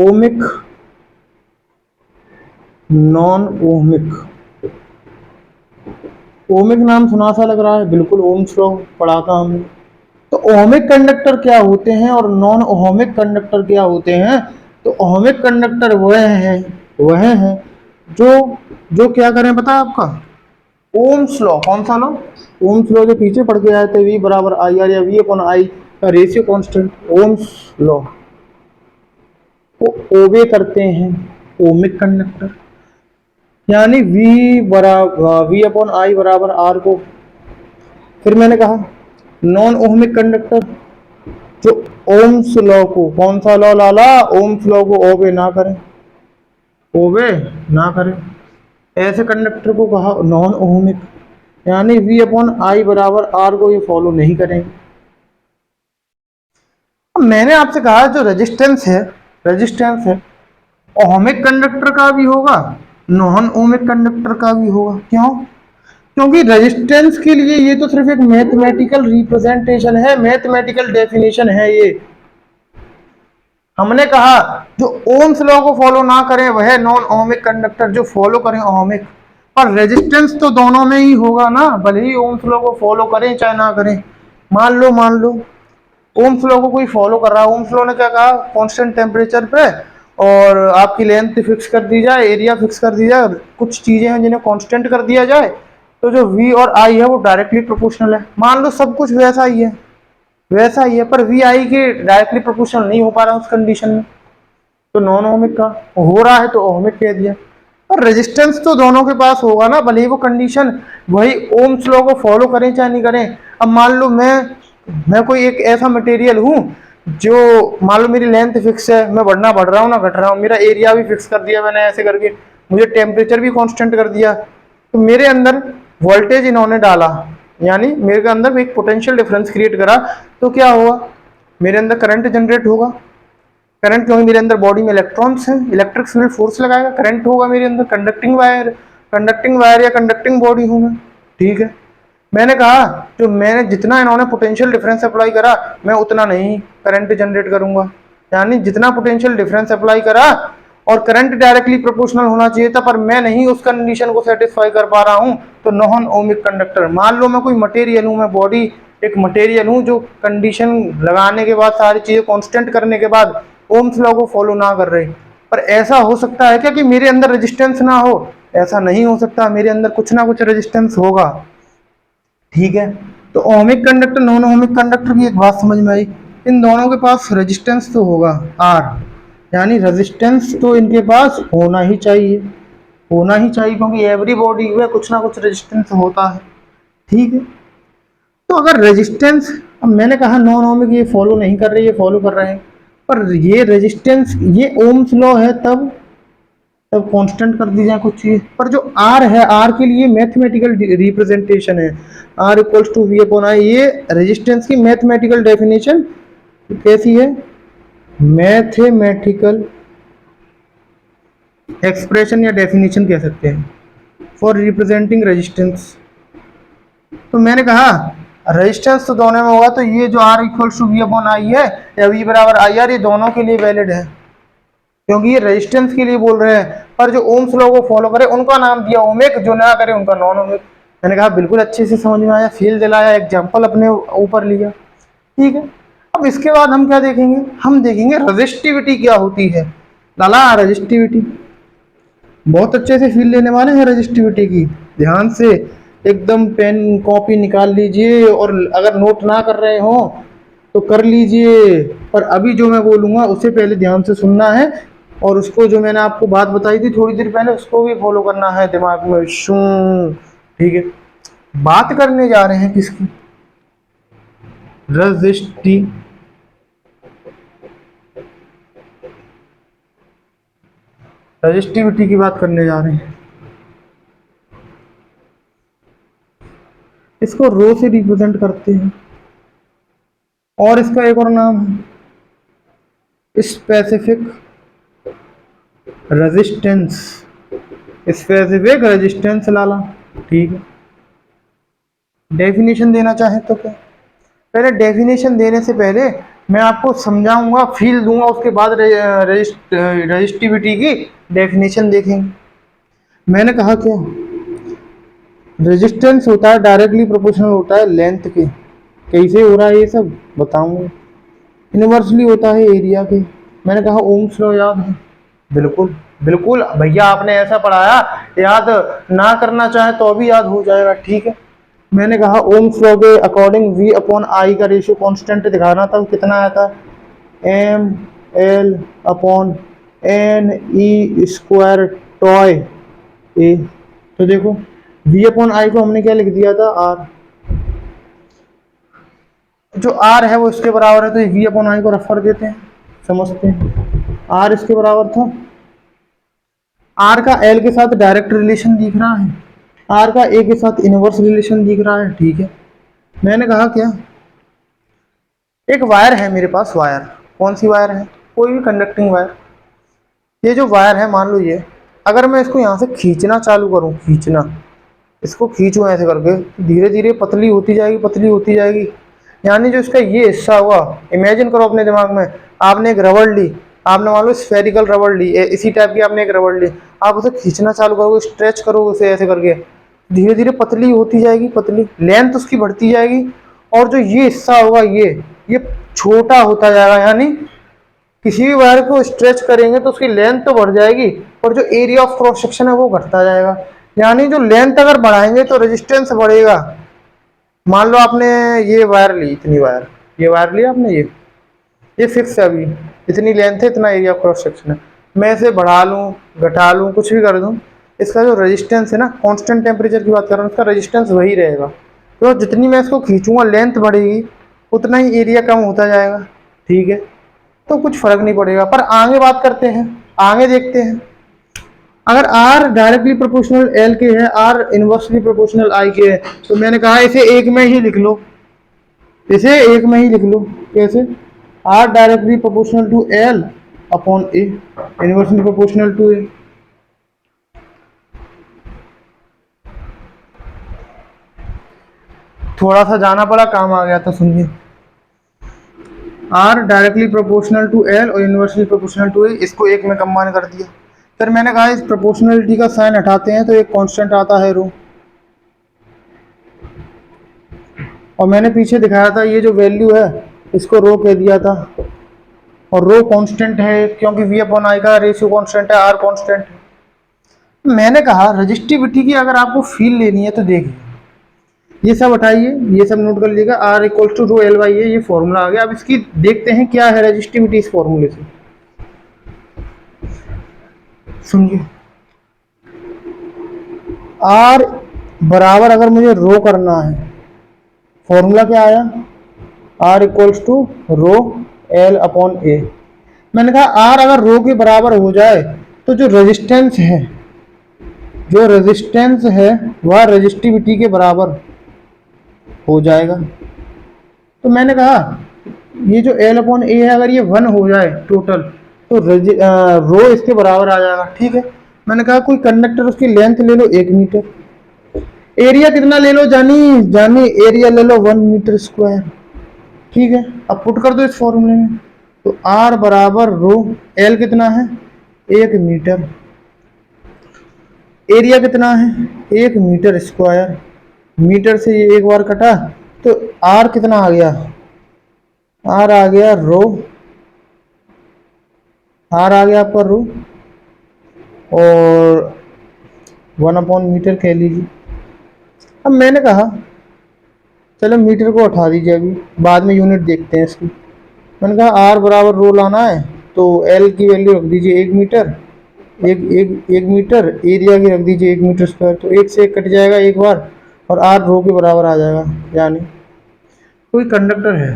Ohmic, non ohmic. ओमिक नाम सुना सा लग रहा है, बिल्कुल ओम्स लॉ पढ़ा था हमने। तो ओमिक कंडक्टर क्या होते हैं और नॉन ओमिक कंडक्टर क्या होते हैं? तो ओमिक कंडक्टर वह हैं जो क्या करें, पता है आपका? Ohm's law. कौन सा लॉ? ओम्स लॉ जो पीछे पढ़ के आए थे, V बराबर आई आर या V अपॉन आई का रेशियो कांस्टेंट, ओम्स लॉ को ओबे करते हैं ओमिक कंडक्टर। यानी V अपॉन आई बराबर R को। फिर मैंने कहा नॉन ओमिक कंडक्टर जो ओम्स लॉ को, कौन सा लॉ लाला? ओम्स लॉ को ओबे ना करें, ऐसे कंडक्टर को कहा नॉन ओमिक। यानी V अपॉन आई बराबर R को ये फॉलो नहीं करेंगे। अब मैंने आपसे कहा जो रेजिस्टेंस है ओमिक कंडक्टर का भी होगा, नॉन ओमिक कंडक्टर का भी होगा। क्यों? क्योंकि रेजिस्टेंस के लिए ये तो सिर्फ एक मैथमेटिकल रिप्रेजेंटेशन है, मैथमेटिकल डेफिनेशन है। ये हमने कहा जो ओम्स लॉ को फॉलो ना करे वह नॉन ओमिक कंडक्टर, जो फॉलो करें ओमिक। पर रेजिस्टेंस तो दोनों में ही होगा ना, भले ही ओम्स लॉ को फॉलो करें चाहे ना करें। मान लो ओम्स लॉ को कोई फॉलो कर रहा है। ओम्स लॉ ने क्या कहा? कांस्टेंट टेम्परेचर पे और आपकी लेंथ फिक्स कर दी जाए, एरिया फिक्स कर दी जाए, कुछ चीजें हैं जिन्हें कांस्टेंट कर दिया जाए, तो जो V और I है वो डायरेक्टली प्रोपोर्शनल है। मान लो सब कुछ वैसा ही है, पर V I के डायरेक्टली प्रोपोर्शनल नहीं हो पा रहा उस कंडीशन में, तो नॉन ओमिक का हो रहा है तो ओमिक कह दिया। और रेजिस्टेंस तो दोनों के पास होगा ना, भले ही वो कंडीशन वही ओम्स लॉ को फॉलो करें चाहे नहीं करें। अब मान लो मैं कोई एक ऐसा मटेरियल हूँ जो मान लो मेरी लेंथ फिक्स है, मैं बढ़ना बढ़ रहा हूँ ना घट रहा हूँ, मेरा एरिया भी फिक्स कर दिया मैंने ऐसे करके, मुझे टेम्परेचर भी कांस्टेंट कर दिया, तो मेरे अंदर वोल्टेज इन्होंने डाला, यानी मेरे अंदर एक पोटेंशियल डिफरेंस क्रिएट करा, तो क्या होगा, मेरे अंदर करंट जनरेट होगा। करंट क्योंकि मेरे अंदर बॉडी में इलेक्ट्रॉन्स हैं, इलेक्ट्रिक फील्ड फोर्स लगाएगा, करंट होगा मेरे अंदर, कंडक्टिंग वायर या कंडक्टिंग बॉडी हूँ मैं, ठीक है। मैंने कहा जो मैंने जितना इन्होंने पोटेंशियल डिफरेंस अप्लाई करा, मैं उतना नहीं करंट जनरेट करूंगा, यानी जितना पोटेंशियल डिफरेंस अप्लाई करा और करंट डायरेक्टली प्रोपोर्शनल होना चाहिए था, पर मैं नहीं उस कंडीशन को सेटिस्फाई कर पा रहा हूं, तो नॉन ओमिक कंडक्टर। मान लो मैं कोई मटेरियल हूं, मैं बॉडी एक मटेरियल हूं जो कंडीशन लगाने के बाद, सारी चीजें कांस्टेंट करने के बाद ओम्स लॉ को फॉलो ना कर रहे, पर ऐसा हो सकता है क्या कि मेरे अंदर रेजिस्टेंस ना हो? ऐसा नहीं हो सकता, मेरे अंदर कुछ ना कुछ रेजिस्टेंस होगा, ठीक है। तो ohmic conductor non ohmic conductor की एक बात समझ में आई, इन दोनों के पास रेजिस्टेंस तो होगा आर, यानी रेजिस्टेंस तो इनके पास होना ही चाहिए, होना ही चाहिए, क्योंकि एवरी बॉडी में कुछ ना कुछ रेजिस्टेंस होता है, ठीक है। तो अगर रेजिस्टेंस, अब मैंने कहा नॉन ओमिक ये फॉलो नहीं कर रहे, ये फॉलो कर रहे हैं, पर ये रेजिस्टेंस ये ओम्स लॉ है, तब कांस्टेंट कर दी जाए कुछ चीज, पर जो आर है, आर के लिए मैथमेटिकल रिप्रेजेंटेशन है, r equals to v upon i, ये रेजिस्टेंस की मैथमेटिकल डेफिनेशन कैसी है, मैथमेटिकल एक्सप्रेशन या डेफिनेशन कह सकते हैं फॉर रिप्रेजेंटिंग रेजिस्टेंस। तो मैंने कहा रेजिस्टेंस तो दोनों में होगा, तो ये जो r equals to v upon i है या वी बराबर आई आर, ये दोनों के लिए वैलिड है, क्योंकि ये रेजिस्टेंस के लिए बोल रहे हैं, पर जो ओम्स लॉ को फॉलो करे उनका नाम दिया ओमिक, जो ना करे उनका नॉन ओमिक। मैंने कहा बिल्कुल अच्छे से समझ में आया, फील दिलाया, एग्जांपल अपने ऊपर लिया, ठीक है। अब इसके बाद हम क्या देखेंगे, हम देखेंगे रजिस्टिविटी क्या होती है। लाला रजिस्टिविटी बहुत अच्छे से फील लेने वाले हैं रजिस्टिविटी की, ध्यान से एकदम पेन कॉपी निकाल लीजिए, और अगर नोट ना कर रहे हो तो कर लीजिए, पर अभी जो मैं बोलूँगा उससे पहले ध्यान से सुनना है, और उसको जो मैंने आपको बात बताई थी थोड़ी देर पहले उसको भी फॉलो करना है दिमाग में शू, ठीक है। बात करने जा रहे हैं किसकी, रजिस्टिविटी की बात करने जा रहे हैं। इसको रो से रिप्रेजेंट करते हैं, और इसका एक और नाम है स्पेसिफिक रेजिस्टेंस, स्पेसिफिक रेजिस्टेंस लाला, ठीक है। डेफिनेशन देना चाहे तो क्या, पहले डेफिनेशन देने से पहले मैं आपको समझाऊंगा, फील दूंगा, उसके बाद रजिस्टिविटी की डेफिनेशन देखेंगे। मैंने कहा क्या, रेजिस्टेंस होता है डायरेक्टली प्रोपोर्शनल होता है लेंथ के, कैसे हो रहा है ये सब बताऊंगा। इनवर्सली होता है एरिया के। मैंने कहा ओम्स लॉ याद है, बिल्कुल बिल्कुल भैया, आपने ऐसा पढ़ाया, याद ना करना चाहे तो भी याद हो जाएगा, ठीक है। मैंने कहा ओम्स लॉ के अकॉर्डिंग वी अपॉन आई का रेशियो कांस्टेंट दिखाना था, कितना आया था, M L upon N E square tau A. तो देखो वी अपॉन आई को हमने क्या लिख दिया था, आर, जो आर है वो इसके बराबर है, तो वी अपॉन आई को रफ कर देते हैं, समझते हैं। आर इसके बराबर था, आर का एल के साथ डायरेक्ट रिलेशन दिख रहा है, आर का ए के साथ इनवर्स रिलेशन दिख रहा है, ठीक है। मैंने कहा क्या, एक वायर है मेरे पास, वायर कौन सी वायर है, कोई भी कंडक्टिंग वायर, ये जो वायर है मान लो ये, अगर मैं इसको यहाँ से खींचना चालू करूँ, खींचना, इसको खींचूँ ऐसे करके, धीरे धीरे पतली होती जाएगी, पतली होती जाएगी, यानी जो इसका ये हिस्सा हुआ, इमेजिन करो अपने दिमाग में, आपने एक रबड़ ली, आपने मान लो स्फेरिकल रबड़ ली, इसी टाइप की आपने एक रबड़ ली, आप उसे खींचना चालू करोगे, स्ट्रेच करोगे उसे ऐसे करके, धीरे धीरे पतली होती जाएगी, पतली लेंथ उसकी बढ़ती जाएगी, और जो ये हिस्सा होगा ये छोटा होता जाएगा, यानी किसी भी वायर को स्ट्रेच करेंगे तो उसकी लेंथ तो बढ़ जाएगी, और जो एरिया ऑफ क्रॉस सेक्शन है वो घटता जाएगा, यानी जो लेंथ अगर बढ़ाएंगे तो रेजिस्टेंस बढ़ेगा। मान लो आपने ये वायर ली, इतनी वायर, ये वायर लिया आपने, ये फिक्स है, अभी इतनी लेंथ है, इतना एरिया ऑफ क्रॉस सेक्शन है, मैं इसे बढ़ा लूँ घटा लूँ कुछ भी कर दूँ, इसका जो रेजिस्टेंस है ना, कांस्टेंट टेम्परेचर की बात कर रहा हूँ, इसका रेजिस्टेंस वही रहेगा, तो जितनी मैं इसको खींचूंगा लेंथ बढ़ेगी, उतना ही एरिया कम होता जाएगा, ठीक है, तो कुछ फर्क नहीं पड़ेगा। पर आगे बात करते हैं, आगे देखते हैं। अगर आर डायरेक्टली प्रोपोर्शनल एल के है, आर इनवर्सली प्रोपोर्शनल आई के है, तो मैंने कहा इसे एक में ही लिख लो, इसे एक में ही लिख लो। कैसे? R directly proportional to L upon A, inversely proportional to A. थोड़ा सा जाना पड़ा, काम आ गया था, सुनिए। R directly proportional to L और इनवर्सली प्रोपोर्शनल टू ए, इसको एक में कंबाइन कर दिया। फिर मैंने कहा इस प्रोपोर्शनलिटी का साइन हटाते हैं तो एक कांस्टेंट आता है रो, और मैंने पीछे दिखाया था ये जो वैल्यू है इसको रो कह दिया था, और रो कांस्टेंट है क्योंकि वी अपॉन आई का रेशियो कांस्टेंट है, आर कांस्टेंट है। मैंने कहा रजिस्टिविटी की अगर आपको फील लेनी है तो देखिए, ये सब हटाइए, ये सब नोट कर लीजिएगा, R equal to rho L by A, ये फॉर्मूला आ गया। अब इसकी देखते हैं क्या है रजिस्टिविटी इस फॉर्मूले से। सुनिए, आर बराबर अगर मुझे रो करना है, फॉर्मूला क्या आया? R equals to rho L upon A. मैंने कहा आर अगर रो के बराबर हो जाए तो जो रेजिस्टेंस है, जो रेजिस्टेंस है वह रजिस्टिविटी के बराबर हो जाएगा। तो मैंने कहा ये जो एल अपॉन ए है अगर ये 1 हो जाए टोटल, तो रो इसके बराबर आ जाएगा। ठीक है, मैंने कहा कोई कंडक्टर उसकी लेंथ ले लो 1 मीटर, एरिया कितना ले लो जानी जानी, एरिया ले लो 1 मीटर स्क्वायर। ठीक है, अब पुट कर दो इस फॉर्मूले में, तो आर बराबर रो, एल कितना है 1 मीटर, एरिया कितना है 1 मीटर स्क्वायर, मीटर से ये एक बार कटा तो आर कितना आ गया, आर आ गया रो, आर आ गया आपका रो, और 1 अपॉन मीटर कह लीजिए। अब मैंने कहा चलो मीटर को उठा दीजिए, अभी बाद में यूनिट देखते हैं इसकी। मैंने कहा आर बराबर रो लाना है तो एल की वैल्यू रख दीजिए 1 मीटर, एक मीटर, एरिया की रख दीजिए 1 मीटर स्क्वायर, तो 1 से 1 कट जाएगा एक बार, और आर रो के बराबर आ जाएगा। यानी कोई कंडक्टर है,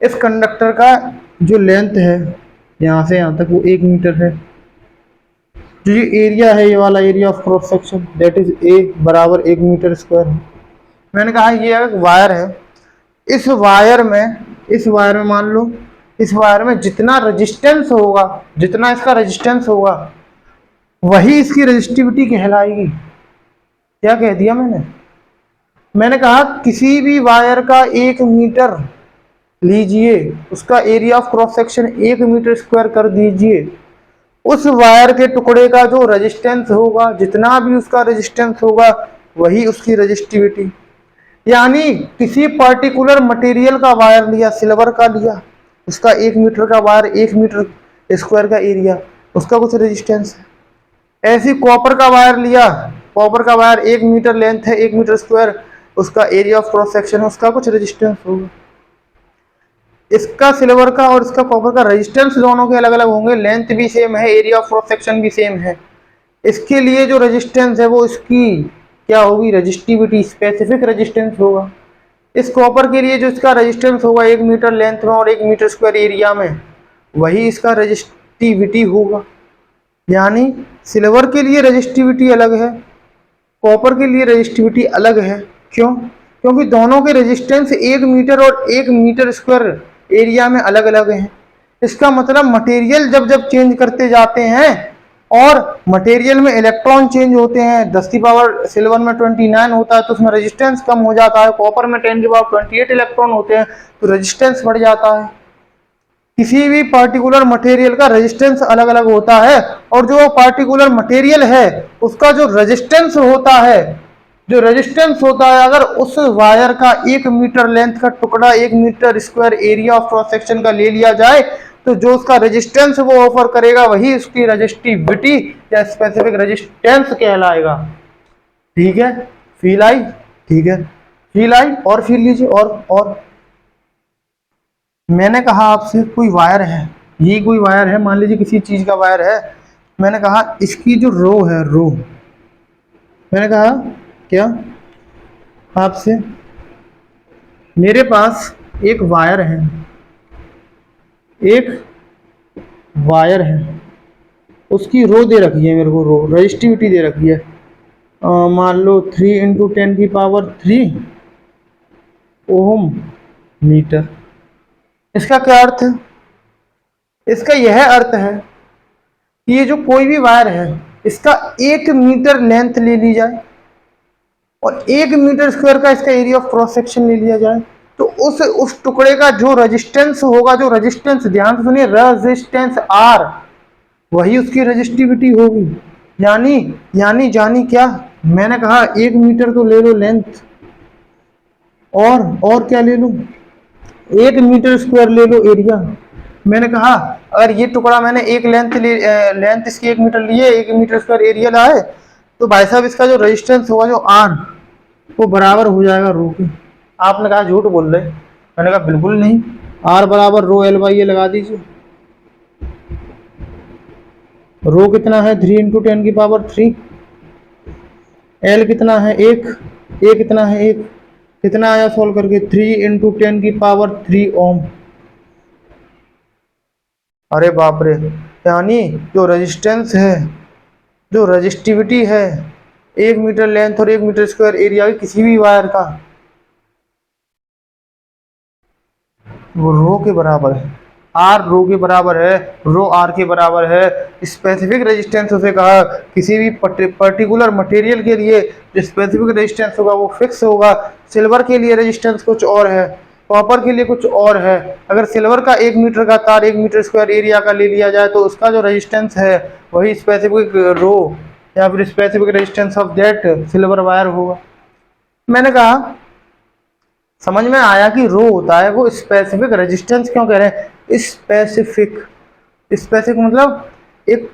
इस कंडक्टर का जो लेंथ है यहाँ से यहाँ तक वो 1 मीटर है, जो ये एरिया है, ये वाला area of cross section that is a बराबर 1 मीटर स्क्वायर है। मैंने कहा ये एक वायर है, इस वायर में मान लो इस वायर में जितना रेजिस्टेंस होगा, जितना इसका रेजिस्टेंस होगा वही इसकी रेजिस्टिविटी कहलाएगी। क्या कह दिया मैंने कहा किसी भी वायर का 1 मीटर लीजिए, उसका area of cross section 1 metre square कर दीजिए, उस वायर के टुकड़े का जो रेजिस्टेंस होगा, जितना भी उसका रेजिस्टेंस होगा वही उसकी रेजिस्टिविटी। यानी किसी पर्टिकुलर मटेरियल का वायर लिया, सिल्वर का लिया, उसका 1 मीटर का वायर, 1 मीटर स्क्वायर का एरिया, उसका कुछ रेजिस्टेंस है। ऐसी कॉपर का वायर लिया, कॉपर का वायर 1 मीटर लेंथ है, 1 मीटर स्क्वायर, उसका एरिया ऑफ क्रॉस सेक्शन है, उसका कुछ रेजिस्टेंस होगा। इसका सिल्वर का और इसका कॉपर का रेजिस्टेंस दोनों के अलग अलग होंगे, लेंथ भी सेम है, एरिया ऑफ क्रॉस सेक्शन भी सेम है। इसके लिए जो रेजिस्टेंस है वो इसकी क्या होगी, रेजिस्टिविटी, स्पेसिफिक रेजिस्टेंस होगा। इस कॉपर के लिए जो इसका रेजिस्टेंस होगा 1 मीटर लेंथ में और 1 मीटर स्क्वायर एरिया में, वही इसका रेजिस्टिविटी होगा। यानी सिल्वर के लिए रेजिस्टिविटी अलग है, कॉपर के लिए रेजिस्टिविटी अलग है। क्यों? क्योंकि दोनों के रेजिस्टेंस 1 मीटर और 1 मीटर स्क्वायर एरिया में अलग अलग हैं। इसका मतलब मटेरियल जब जब चेंज करते जाते हैं और मटेरियल में इलेक्ट्रॉन चेंज होते हैं, 10 की पावर सिल्वर में 29 होता है तो उसमें रेजिस्टेंस कम हो जाता है, कॉपर में 10 की पावर 28 इलेक्ट्रॉन होते हैं तो रेजिस्टेंस बढ़ जाता है। किसी भी पार्टिकुलर मटेरियल का रेजिस्टेंस अलग अलग होता है, और जो पार्टिकुलर मटेरियल है उसका जो रेजिस्टेंस होता है, जो रेजिस्टेंस होता है, अगर उस वायर का 1 मीटर लेंथ का टुकड़ा 1 metre square area of cross section का ले लिया जाए तो जो उसका रेजिस्टेंस वो ऑफर करेगा वही उसकी रेजिस्टिविटी या स्पेसिफिक रेजिस्टेंस कहलाएगा। ठीक है, फील आई? ठीक है, फील आई? और फील लीजिए। और मैंने कहा आपसे कोई वायर है, ये कोई वायर है, मान लीजिए किसी चीज का वायर है, मैंने कहा इसकी जो रो है, रो, मैंने कहा क्या आपसे, मेरे पास एक वायर है, एक वायर है, उसकी रो दे रखी है मेरे को, रो रजिस्टिविटी दे रखी है, मान लो 3 × 10⁻³ ओम मीटर। इसका क्या अर्थ है? इसका यह अर्थ है कि ये जो कोई भी वायर है इसका 1 मीटर लेंथ ले ली जाए और 1 मीटर स्क्वायर का इसका एरिया ऑफ क्रॉस सेक्शन ले लिया जाए, तो उस टुकड़े का जो रेजिस्टेंस होगा, जो रेजिस्टेंस, ध्यान से सुनिए, रेजिस्टेंस आर, वही उसकी रजिस्टिविटी होगी। यानी यानी जानी क्या, मैंने कहा 1 मीटर तो ले लो लेंथ, और क्या ले लो, 1 मीटर स्क्वायर ले लो एरिया। मैंने कहा अगर ये टुकड़ा मैंने एक लेंथ इसकी 1 मीटर ली है, 1 मीटर स्क्वायर एरिया लाए, तो भाई साहब इसका जो रेजिस्टेंस होगा, जो आर, वो बराबर हो जाएगा रो के। आपने कहा झूठ बोल रहे, मैंने कहा बिल्कुल नहीं, आर बराबर रो L/A लगा दीजिए। रो कितना है, 3 × 10⁻³ एल कितना है, एक, ए कितना है, एक, कितना आया सॉल्व करके, 3 × 10⁻³ ओम। अरे बाप रे, यानी जो रेजिस्टेंस है, जो रजिस्टिविटी है 1 मीटर लेंथ और 1 मीटर स्क्वायर एरिया की किसी भी वायर का, वो रो के बराबर है। आर रो के बराबर है, रो आर के बराबर है। स्पेसिफिक रेजिस्टेंस उसे कहा, किसी भी पर्टिकुलर मटेरियल के लिए जो स्पेसिफिक रेजिस्टेंस होगा वो फिक्स होगा। सिल्वर के लिए रेजिस्टेंस कुछ और है, कॉपर के लिए कुछ और है। अगर सिल्वर का 1 मीटर का तार 1 मीटर स्क्वायर एरिया का ले लिया जाए तो उसका जो रेजिस्टेंस है वही स्पेसिफिक रो या फिर specific resistance of that silver wire होगा। मैंने कहा समझ में आया कि रो होता है वो स्पेसिफिक रेजिस्टेंस, क्यों कह रहे हैं स्पेसिफिक, स्पेसिफिक मतलब एक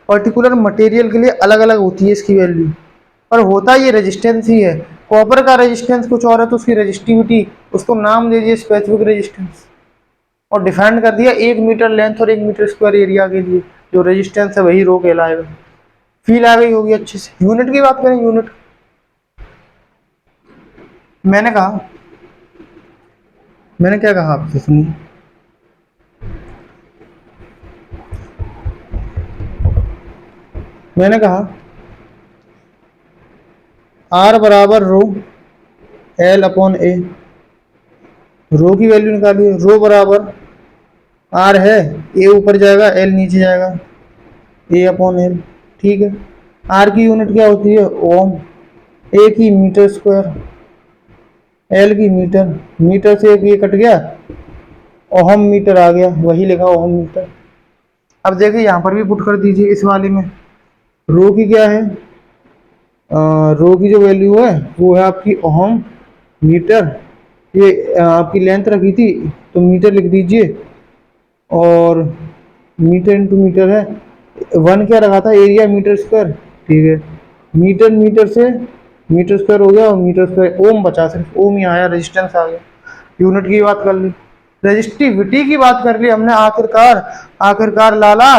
पर्टिकुलर मटेरियल के लिए अलग अलग होती है इसकी वैल्यू, पर होता ये रेजिस्टेंस ही है। कॉपर का रेजिस्टेंस कुछ और है तो उसकी रेजिस्टिविटी, उसको नाम दे दिए स्पेसिफिक रेजिस्टेंस, और डिफाइन कर दिया 1 मीटर लेंथ और 1 मीटर स्क्वायर एरिया के लिए जो रेजिस्टेंस है वही रो कहलाएगा। फील आ गई होगी अच्छे से। यूनिट की बात करें, यूनिट मैंने क्या कहा आपसे, सुनिए, मैंने कहा आर बराबर रो L/A। रो की वैल्यू निकालिए, रो बराबर आर है, ए ऊपर जाएगा एल नीचे जाएगा, A/L, ठीक है। आर की यूनिट क्या होती है, ओम, ए की मीटर स्क्वायर, एल की मीटर, मीटर से एक ये कट गया, ओहम मीटर आ गया, वही लिखा ओहम मीटर। अब देखिए यहाँ पर भी पुट कर दीजिए इस वाले में, रो की क्या है, रो की जो वैल्यू है वो है आपकी ओहम मीटर, ये आपकी लेंथ रखी थी तो मीटर लिख दीजिए, और मीटर इंटू मीटर है, 1 क्या रखा था, एरिया मीटर स्क्वायर, ठीक है, मीटर से मीटर स्क्वायर हो गया और मीटर स्क्वायर ओम बचा, सिर्फ ओम ही आया, रेजिस्टेंस आ गया। यूनिट की बात कर ली, रजिस्टिविटी की बात कर ली हमने, आखिरकार लाला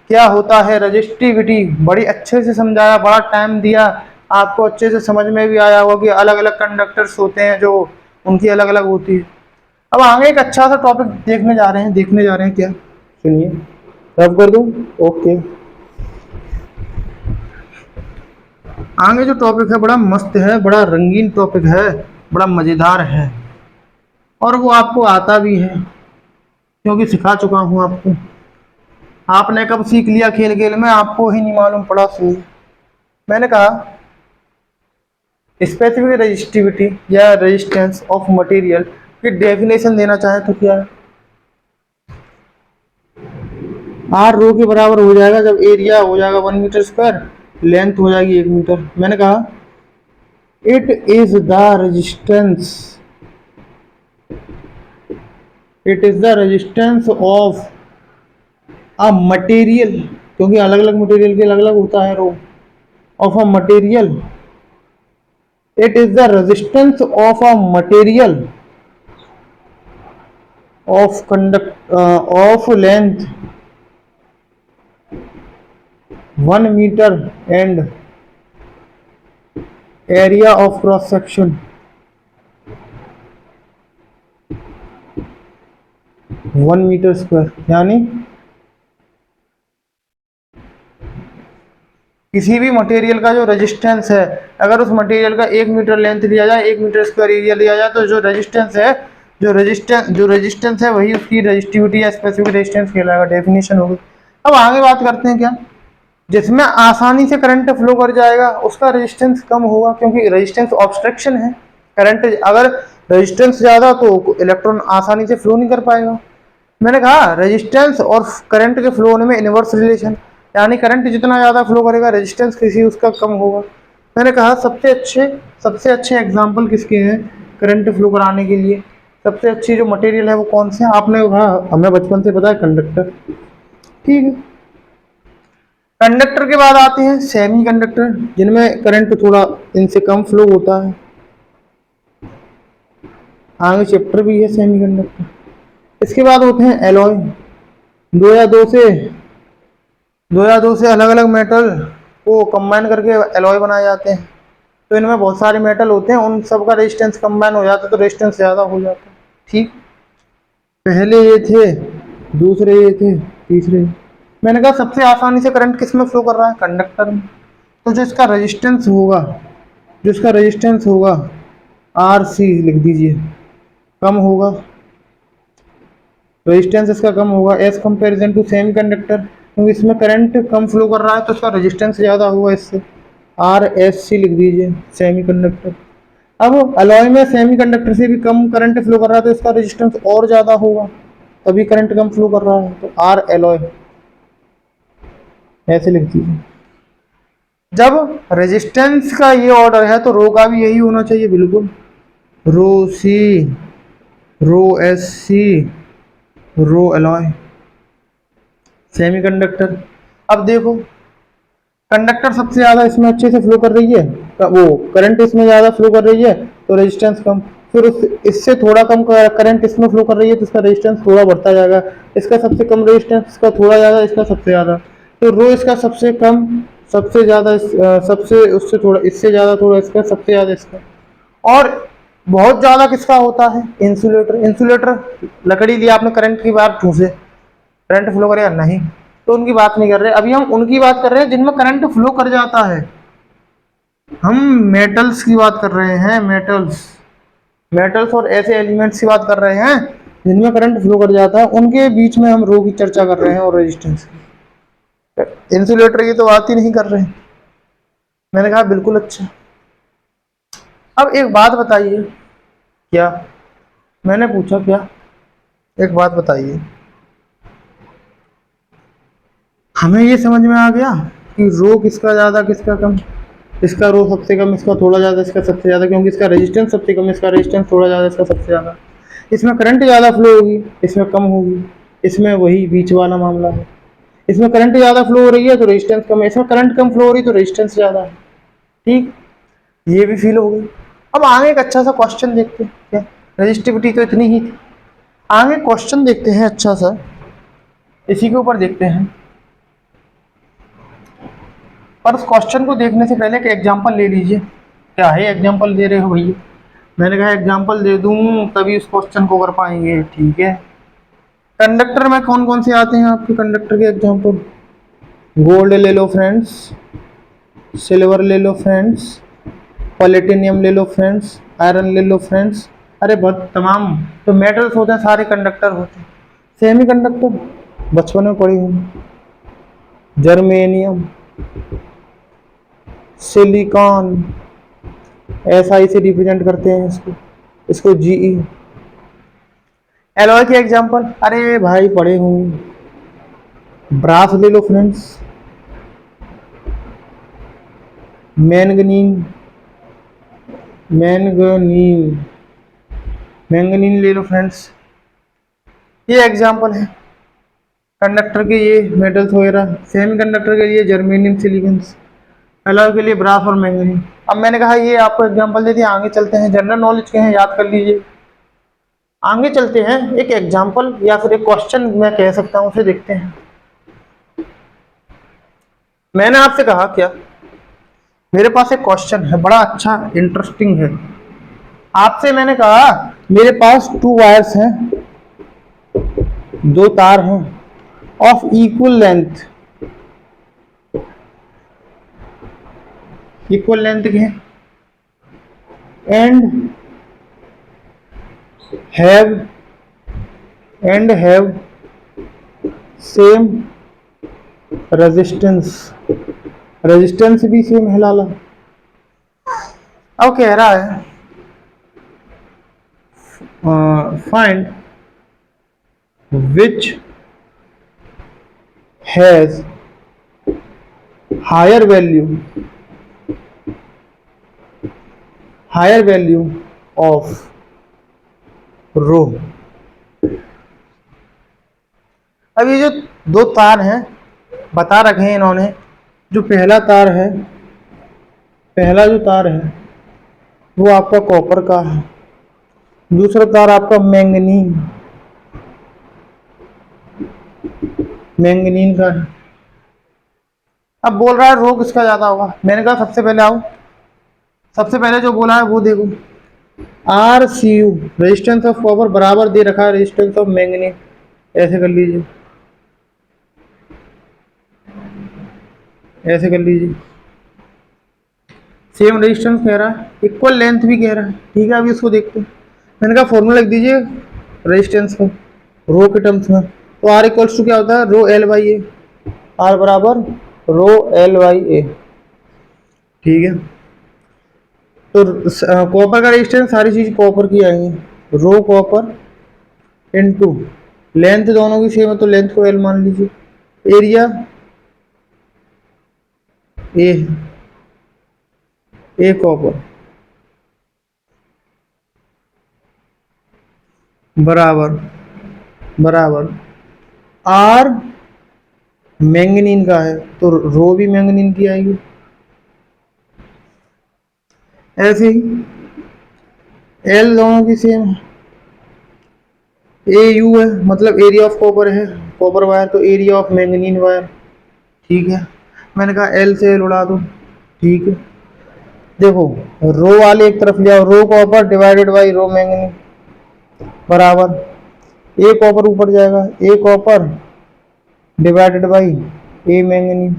क्या होता है रजिस्टिविटी। बड़ी अच्छे से समझाया, बड़ा टाइम दिया, आपको अच्छे से समझ में भी आया होगा कि अलग अलग कंडक्टर्स होते हैं जो उनकी अलग अलग होती है। अब आगे एक अच्छा सा टॉपिक देखने जा रहे हैं क्या, सुनिए, रब कर दूं, ओके। आगे जो टॉपिक है बड़ा मस्त है, बड़ा रंगीन टॉपिक है, बड़ा मज़ेदार है, और वो आपको आता भी है क्योंकि सिखा चुका हूँ आपको। आपने कब सीख लिया खेल खेल में, आपको ही नहीं मालूम पड़ा। सुनिए, मैंने कहा स्पेसिफिक रजिस्टिविटी या रेजिस्टेंस ऑफ मटेरियल की डेफिनेशन देना चाहे तो क्या है, आर रो के बराबर हो जाएगा जब एरिया हो जाएगा 1 मीटर स्क्वायर, लेंथ हो जाएगी 1 मीटर। मैंने कहा it is the resistance, it is the resistance of a material, क्योंकि अलग अलग मटेरियल के अलग अलग होता है rho, of a material, it is the resistance of a material of length 1 meter and area of cross section 1 metre square, यानी किसी भी मटेरियल का जो रेजिस्टेंस है, अगर उस मटेरियल का 1 मीटर लेंथ लिया जाए, 1 मीटर स्क्वायर एरिया लिया जाए, तो जो रेजिस्टेंस है, जो रेजिस्टेंस है वही उसकी रेजिस्टिविटी या स्पेसिफिक रेजिस्टेंस कहलाएगा। डेफिनेशन होगी। अब आगे बात करते हैं क्या, जिसमें आसानी से करंट फ्लो कर जाएगा उसका रेजिस्टेंस कम होगा, क्योंकि रेजिस्टेंस ऑब्स्ट्रक्शन है। करंट अगर रेजिस्टेंस ज्यादा तो इलेक्ट्रॉन आसानी से फ्लो नहीं कर पाएगा। मैंने कहा रेजिस्टेंस और करंट के फ्लो होने में इनवर्स रिलेशन, यानी करंट जितना ज़्यादा फ्लो करेगा रेजिस्टेंस किसी उसका कम होगा। मैंने कहा सबसे अच्छे एग्जांपल किसके हैं करंट फ्लो कराने के लिए, सबसे अच्छी जो मटेरियल है वो कौन से है? आपने कहा हमें बचपन से पता है, कंडक्टर। ठीक है, कंडक्टर के बाद आते हैं सेमी कंडक्टर, जिनमें करंट थोड़ा इनसे कम फ्लो होता है। आगे चैप्टर भी है सेमी कंडक्टर। इसके बाद होते हैं एलॉय। दो या दो से अलग अलग मेटल को कंबाइन करके एलॉय बनाए जाते हैं। तो इनमें बहुत सारे मेटल होते हैं, उन सब का रेजिस्टेंस कंबाइन हो जाता है तो रेजिस्टेंस ज़्यादा हो जाता है। ठीक, पहले ये थे, दूसरे ये थे, तीसरे। मैंने कहा सबसे आसानी से करंट किस में फ्लो कर रहा है? कंडक्टर में। तो जो इसका रेजिस्टेंस होगा आर सी लिख दीजिए, कम होगा, रेजिस्टेंस इसका कम होगा as comparison to semi conductor, क्योंकि इसमें करंट कम फ्लो कर रहा है तो इसका रेजिस्टेंस ज़्यादा होगा इससे। आर एस सी लिख दीजिए, सेमी कंडक्टर। अब अलॉय में सेमी कंडक्टर से भी कम करंट फ्लो कर रहा है तो इसका रेजिस्टेंस और ज़्यादा होगा, तभी करंट कम फ्लो कर रहा है, तो आर एलॉय ऐसे लिख दीजिए। जब रेजिस्टेंस का ये ऑर्डर है तो रो का भी यही होना चाहिए, बिल्कुल। रो सी, रो एस सी, रो एलॉय, सेमीकंडक्टर। अब देखो कंडक्टर सबसे ज़्यादा इसमें अच्छे से फ्लो कर रही है, वो करंट इसमें ज़्यादा फ्लो कर रही है तो रेजिस्टेंस कम, फिर इससे थोड़ा कम करंट इसमें फ्लो कर रही है तो इसका रेजिस्टेंस थोड़ा बढ़ता जाएगा, इसका सबसे कम रेजिस्टेंस, इसका थोड़ा ज़्यादा, इसका सबसे ज़्यादा, तो रो इसका सबसे कम, सबसे ज़्यादा सबसे उससे थोड़ा, इससे ज़्यादा थोड़ा इसका, सबसे ज़्यादा इसका। और बहुत ज़्यादा किसका होता है? इंसुलेटर। इंसुलेटर लकड़ी लिया आपने, करंट की बात ठूसे, करंट फ्लो करेगा नहीं, तो उनकी बात नहीं कर रहे। अभी हम उनकी बात कर रहे हैं जिनमें करंट फ्लो कर जाता है। हम मेटल्स की बात कर रहे हैं, मेटल्स और ऐसे एलिमेंट्स की बात कर रहे हैं जिनमें करंट फ्लो कर जाता है, उनके बीच में हम रो की चर्चा कर रहे हैं और रेजिस्टेंस की। इंसुलेटर की तो बात ही नहीं कर रहे हैं। मैंने कहा बिल्कुल अच्छा। अब एक बात बताइए, क्या मैंने पूछा, क्या एक बात बताइए, हमें ये समझ में आ गया कि रो किसका ज़्यादा किसका कम? इसका रो सबसे कम, इसका थोड़ा ज़्यादा, इसका सबसे ज़्यादा, क्योंकि इसका रेजिस्टेंस सबसे कम, इसका रेजिस्टेंस थोड़ा ज़्यादा, इसका सबसे ज़्यादा। इसमें करंट ज़्यादा फ्लो होगी, इसमें कम होगी, इसमें वही बीच वाला मामला है। इसमें करंट ज़्यादा फ्लो हो रही है तो रेजिस्टेंस कम है, इसमें करंट कम फ्लो हो रही है तो रेजिस्टेंस ज़्यादा है। ठीक, ये भी फील हो गई। अब आगे एक अच्छा सा क्वेश्चन देखते हैं। क्या रेजिस्टिविटी तो इतनी ही थी, आगे क्वेश्चन देखते हैं अच्छा सा, इसी के ऊपर देखते हैं। पर उस क्वेश्चन को देखने से पहले एक एग्जांपल ले लीजिए। क्या है एग्जांपल दे रहे हो भैया? मैंने कहा एग्जांपल दे दूं तभी उस क्वेश्चन को कर पाएंगे। ठीक है, कंडक्टर में कौन कौन से आते हैं आपके कंडक्टर के एग्जांपल? गोल्ड ले लो फ्रेंड्स, सिल्वर ले लो फ्रेंड्स, प्लेटिनियम ले लो फ्रेंड्स, आयरन ले लो फ्रेंड्स। अरे बहुत तमाम तो मेटल्स होते हैं, सारे कंडक्टर होते हैं। सेमी कंडक्टर बचपन में पढ़ी हूँ, जर्मेनियम, सिलिकॉन, SI से रिप्रेजेंट करते हैं इसको GE। एलॉय के एग्जांपल, अरे भाई पढ़े हूँ, ब्रास ले लो फ्रेंड्स, मैंगनीन, मैंगनीन ले लो फ्रेंड्स। ये एग्जांपल है कंडक्टर के, ये मेटल्स वगैरह। सेमी कंडक्टर के लिए जर्मेनियम, सिलिकॉन, एलॉय के लिए ब्रास और मैंगनीज। अब मैंने कहा ये आपको एग्जांपल दे दिया, आगे चलते हैं, जनरल नॉलेज के हैं, याद कर लीजिए। आगे चलते हैं, एक एग्जांपल या फिर एक क्वेश्चन मैं कह सकता हूं, उसे देखते हैं। मैंने आपसे कहा क्या, मेरे पास एक क्वेश्चन है, बड़ा अच्छा इंटरेस्टिंग है। आपसे मैंने कहा मेरे पास 2 वायर्स हैं, दो तार हैं ऑफ इक्वल लेंथ के हैं एंड हैव सेम रेजिस्टेंस भी सेम है लाला। अब कह रहा है find which has higher value of rho. अब ये जो दो तार हैं बता रखे हैं इन्होंने, जो पहला जो तार है वो आपका कॉपर का है, दूसरा तार आपका मैंगनीन का है। अब बोल रहा है रो किसका ज्यादा होगा। मैंने कहा सबसे पहले जो बोला है वो देखो, RCU रेजिस्टेंस ऑफ कॉपर बराबर दे रखा है रेजिस्टेंस ऑफ मैंगनीज। ऐसे कर लीजिए, सेम रेजिस्टेंस कह रहा है, इक्वल लेंथ भी कह रहा है। ठीक है, अभी इसको देखते हैं। मैंने कहा फॉर्मूला लिख दीजिए रेजिस्टेंस को रो के टर्म्स में। तो R इक्वल्स टू क्या होता है, रो L बाई ए। R बराबर रो L बाई ए। ठीक है, तो कॉपर का रेजिस्टेंस सारी चीज कॉपर की आएंगी, रो कॉपर इनटू लेंथ दोनों की सेम है तो लेंथ को L मान लीजिए। एरिया ए कॉपर बराबर R मैंगनीन का है तो रो भी मैंगनीन की आएगी। ऐसे ही L दोनों की सेम है, AU है मतलब एरिया ऑफ कॉपर है, कॉपर वायर तो एरिया ऑफ मैंगनीन वायर। ठीक है, मैंने कहा L से L उड़ा दो। ठीक है, देखो रो वाले एक तरफ ले आओ, rho copper divided by rho manganin बराबर ए कॉपर ऊपर जाएगा, A copper divided by A manganin.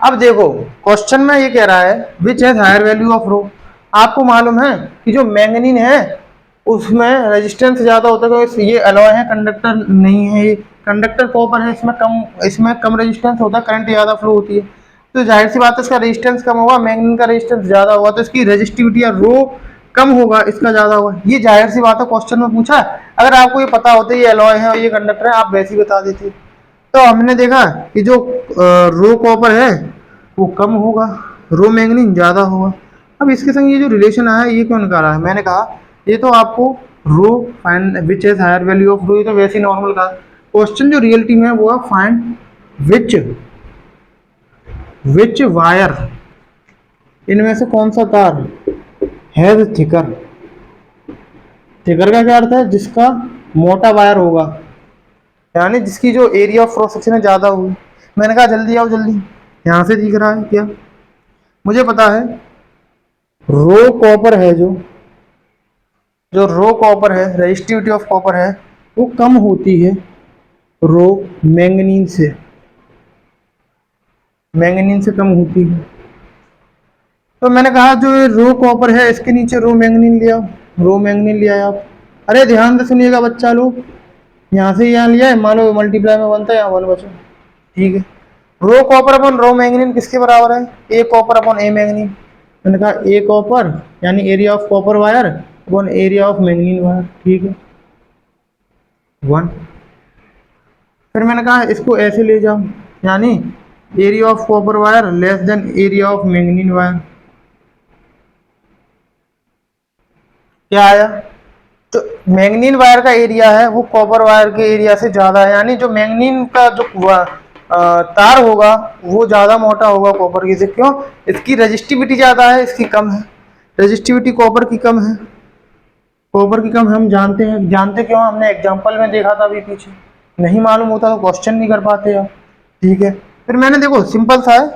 अब देखो क्वेश्चन में ये कह रहा है which has higher value of rho. आपको मालूम है कि जो मैंगनीन है उसमें रेजिस्टेंस ज्यादा होता है, तो ये अलॉय है, कंडक्टर नहीं है। ये कंडक्टर कॉपर है, इसमें कम रेजिस्टेंस होता है, करंट ज्यादा फ्लो होती है, तो जाहिर सी बात है इसका रेजिस्टेंस कम होगा। मैंगनीन का रेजिस्टेंस ज्यादा होगा तो इसकी रेजिस्टिविटी या रो कम होगा, इसका ज्यादा होगा। ये जाहिर सी बात है क्वेश्चन में पूछा है। अगर आपको ये पता होता ये अलॉय है और ये कंडक्टर है, आप वैसे ही बता देते। तो हमने देखा कि जो रो कॉपर है वो कम होगा, रो मैंगनीन ज्यादा होगा। अब इसके संग ये जो रिलेशन आया ये क्यों निकाला है, मैंने कहा ये तो आपको rho find which is higher value of rho, ये तो वैसे ही नॉर्मल का क्वेश्चन जो रियलिटी में है वो है फाइंड विच वायर इनमें से कौन सा तार हैज थिकर का क्या अर्थ है, जिसका मोटा वायर होगा, यानी जिसकी जो एरिया ऑफ क्रॉस सेक्शन है ज्यादा होगी। मैंने कहा जल्दी आओ जल्दी, यहां से दिख रहा है क्या, मुझे पता है रो कॉपर है, जो रो कॉपर है रेजिस्टिविटी ऑफ कॉपर है वो कम होती है रो मैंगनीन से कम होती है। तो मैंने कहा जो ये रो कॉपर है इसके नीचे रो मैंगनीन ले आया आप। अरे ध्यान से सुनिएगा बच्चा लोग, यहाँ से यहाँ लिया है, मान लो मल्टीप्लाई में बनता है, यहाँ 1 बचा। ठीक है, रो कॉपर अपॉन रो मैंगनीन किसके बराबर है, ए कॉपर अपॉन ए मैंगनीन। मैंने कहा ए कॉपर यानी area of copper wire upon area of manganin wire. ठीक है, 1। फिर मैंने कहा इसको ऐसे ले जाओ, यानी area of copper wire less than area of manganin wire. क्या आया, तो मैंगनीन वायर का एरिया है वो कॉपर वायर के एरिया से ज्यादा है, यानी जो मैंगनीन का जो तार होगा वो ज्यादा मोटा होगा कॉपर की से। क्यों, इसकी रेजिस्टिविटी ज्यादा है, इसकी कम है। रेजिस्टिविटी कॉपर की कम है, हम जानते क्यों, हमने एग्जांपल में देखा था अभी पीछे। नहीं मालूम होता तो क्वेश्चन नहीं कर पाते आप। ठीक है, फिर मैंने देखो सिंपल सा है,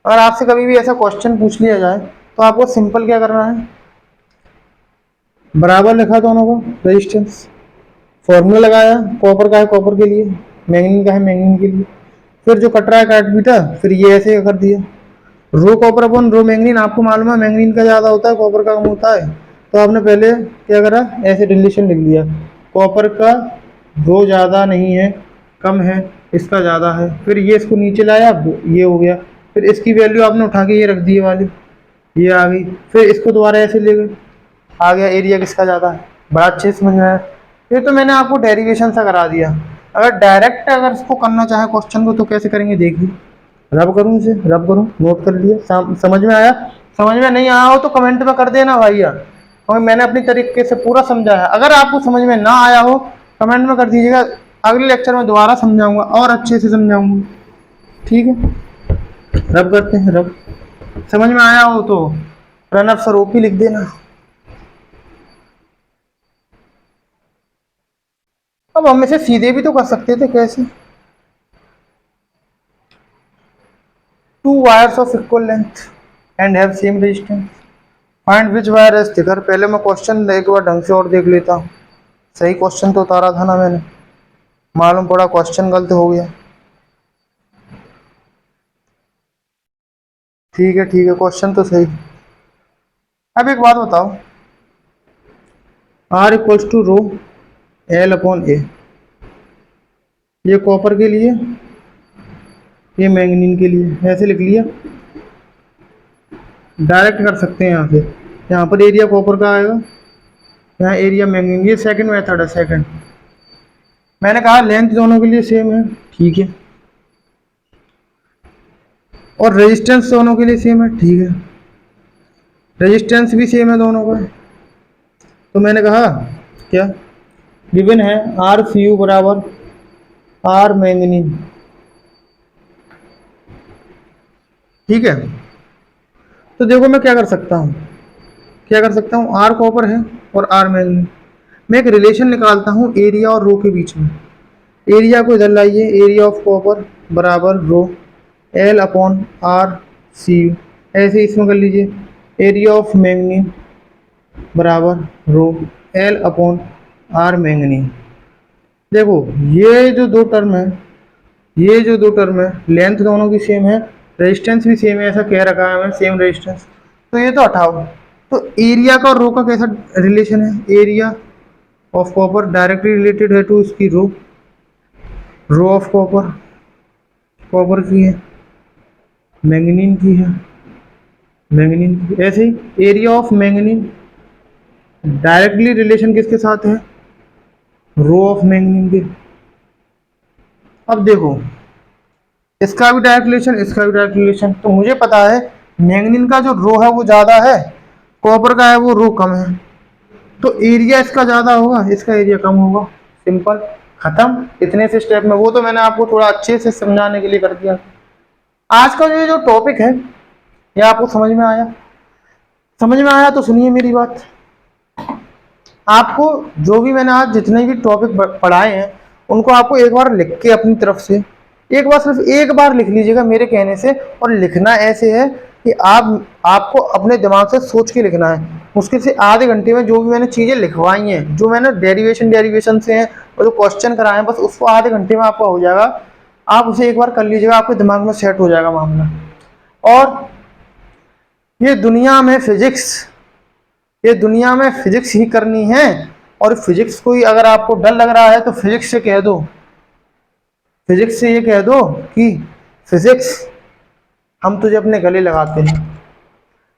अगर आपसे कभी भी ऐसा क्वेश्चन पूछ लिया जाए तो आपको सिंपल क्या करना है, बराबर लिखा दोनों को रेजिस्टेंस, फॉर्मूला लगाया, कॉपर का है कॉपर के लिए, मैंगनीन का है मैंगनीन के लिए, फिर जो कट रहा है काट बीटा, फिर ये ऐसे कर दिया। रो कॉपर अपॉन रो मैंगनीन, आपको मालूम है मैंगनीन का ज़्यादा होता है कॉपर का कम होता है, तो आपने पहले क्या करा, ऐसे रिलेशन लिख दिया, कॉपर का रो ज़्यादा नहीं है, कम है, इसका ज़्यादा है। फिर ये इसको नीचे लाया, ये हो गया, फिर इसकी वैल्यू आपने उठा के ये रख दी, ये वाली ये आ गई, फिर इसको दोबारा ऐसे ले गए, आ गया एरिया किसका ज़्यादा है। बड़ा अच्छे से समझ में आया। ये तो मैंने आपको डेरिवेशन सा करा दिया। अगर डायरेक्ट अगर इसको करना चाहे क्वेश्चन को तो कैसे करेंगे देखिए। रब करूँ इसे, रब करूँ, नोट कर लिया, समझ में आया। समझ में नहीं आया हो तो कमेंट में कर देना भैया, और मैंने अपनी तरीके से पूरा समझा है। अगर आपको समझ में ना आया हो कमेंट में कर दीजिएगा, अगले लेक्चर में दोबारा समझाऊंगा और अच्छे से समझाऊंगा, ठीक है। रब करते हैं, रब। समझ में आया हो तो प्रणव सर ओपी लिख देना। अब हम इसे सीधे भी तो कर सकते थे, कैसे। To wires of equal length and have same resistance, find which wire is thicker. पहले मैं क्वेश्चन एक बार ढंग से और देख लेता हूँ। सही क्वेश्चन तो उतारा था ना मैंने, मालूम पड़ा क्वेश्चन गलत हो गया। ठीक है ठीक है, क्वेश्चन तो सही। अब एक बात बताओ, R equals to rho L upon A, ये कॉपर के लिए, ये मैंगनीन के लिए, ऐसे लिख लिया। डायरेक्ट कर सकते हैं यहाँ से, यहाँ पर एरिया कॉपर का आएगा, यहाँ एरिया मैंगनीन, ये सेकंड मेथड है, सेकंड। मैंने कहा लेंथ दोनों के लिए सेम है, ठीक है, और रेजिस्टेंस दोनों के लिए सेम है, ठीक है, रेजिस्टेंस भी सेम है दोनों का। तो मैंने कहा क्या, गिवन है आर सी यू बराबर आर मैंगनीन, ठीक है। तो देखो मैं क्या कर सकता हूँ, क्या कर सकता हूँ, आर कॉपर है और आर मैंगनीन, मैं एक रिलेशन निकालता हूँ एरिया और रो के बीच में। एरिया को इधर लाइए, एरिया ऑफ कॉपर बराबर rho L upon r C U, ऐसे इसमें कर लीजिए, एरिया ऑफ मैंगनीन बराबर rho L upon r manganin. देखो ये जो दो टर्म है, ये जो दो टर्म है, लेंथ दोनों की सेम है, रेजिस्टेंस भी सेम है, ऐसा कह रखा है हमें, सेम रेजिस्टेंस, तो ये तो हटाओ। तो एरिया का और रो का कैसा रिलेशन है, area of copper directly related है टू इसकी rho, rho of copper, copper की है, मैंगनीन की है, मैंगनीन की, ऐसे ही area of manganin directly relation किसके साथ है, रो ऑफ मैंगनीन के। अब देखो इसका भी डायरेक्ट रिलेशन, इसका भी डायरेक्ट रिलेशन, तो मुझे पता है मैंगनीन का जो रो है वो ज़्यादा है, कॉपर का है वो रो कम है, तो एरिया इसका ज़्यादा होगा, इसका एरिया कम होगा, सिंपल, खत्म, इतने से स्टेप में। वो तो मैंने आपको थोड़ा अच्छे से समझाने के लिए कर दिया। आज का जो टॉपिक है ये आपको समझ में आया, समझ में आया तो सुनिए मेरी बात। आपको जो भी मैंने आज जितने भी टॉपिक पढ़ाए हैं उनको आपको एक बार लिख के अपनी तरफ से एक बार, सिर्फ एक बार लिख लीजिएगा मेरे कहने से। और लिखना ऐसे है कि आपको अपने दिमाग से सोच के लिखना है। मुश्किल से आधे घंटे में जो भी मैंने चीज़ें लिखवाई हैं, जो मैंने डेरिवेशन से हैं और जो क्वेश्चन कराए हैं, बस उसको आधे घंटे में आपका हो जाएगा। आप उसे एक बार कर लीजिएगा, आपके दिमाग में सेट हो जाएगा मामला। और ये दुनिया में फिजिक्स, ये दुनिया में फिजिक्स ही करनी है। और फिजिक्स को ही अगर आपको डर लग रहा है तो फिजिक्स से कह दो, फिजिक्स से ये कह दो कि फिजिक्स हम तुझे अपने गले लगाते हैं,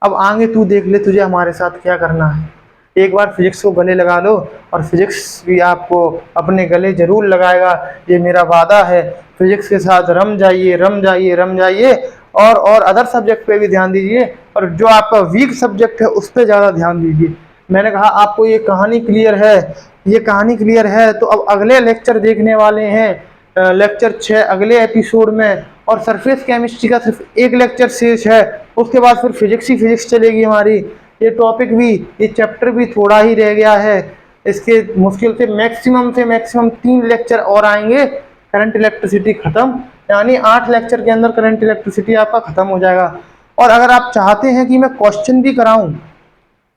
अब आगे तू देख ले तुझे हमारे साथ क्या करना है। एक बार फिजिक्स को गले लगा लो और फिजिक्स भी आपको अपने गले जरूर लगाएगा, ये मेरा वादा है। फिजिक्स के साथ रम जाइए, रम जाइए, रम जाइए। और अदर सब्जेक्ट पे भी ध्यान दीजिए, और जो आपका वीक सब्जेक्ट है उस पर ज़्यादा ध्यान दीजिए। मैंने कहा आपको ये कहानी क्लियर है, ये कहानी क्लियर है, तो अब अगले लेक्चर देखने वाले हैं, लेक्चर 6 अगले एपिसोड में। और सरफेस केमिस्ट्री का सिर्फ एक लेक्चर शेष है, उसके बाद फिर फिजिक्स ही फिजिक्स चलेगी हमारी। ये टॉपिक भी, ये चैप्टर भी थोड़ा ही रह गया है, इसके मुश्किल से मैक्सिमम 3 लेक्चर और आएंगे, करंट इलेक्ट्रिसिटी खत्म, यानी 8 लेक्चर के अंदर करंट इलेक्ट्रिसिटी आपका खत्म हो जाएगा। और अगर आप चाहते हैं कि मैं क्वेश्चन भी कराऊं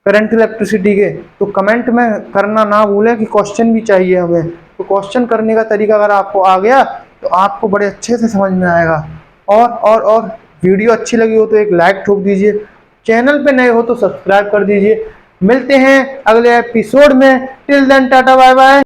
करंट इलेक्ट्रिसिटी के, तो कमेंट में करना ना भूलें कि क्वेश्चन भी चाहिए हमें। तो क्वेश्चन करने का तरीका अगर आपको आ गया तो आपको बड़े अच्छे से समझ में आएगा। और वीडियो अच्छी लगी हो तो एक लाइक ठोक दीजिए, चैनल पे नए हो तो सब्सक्राइब कर दीजिए। मिलते हैं अगले एपिसोड में। Till then tata bye bye.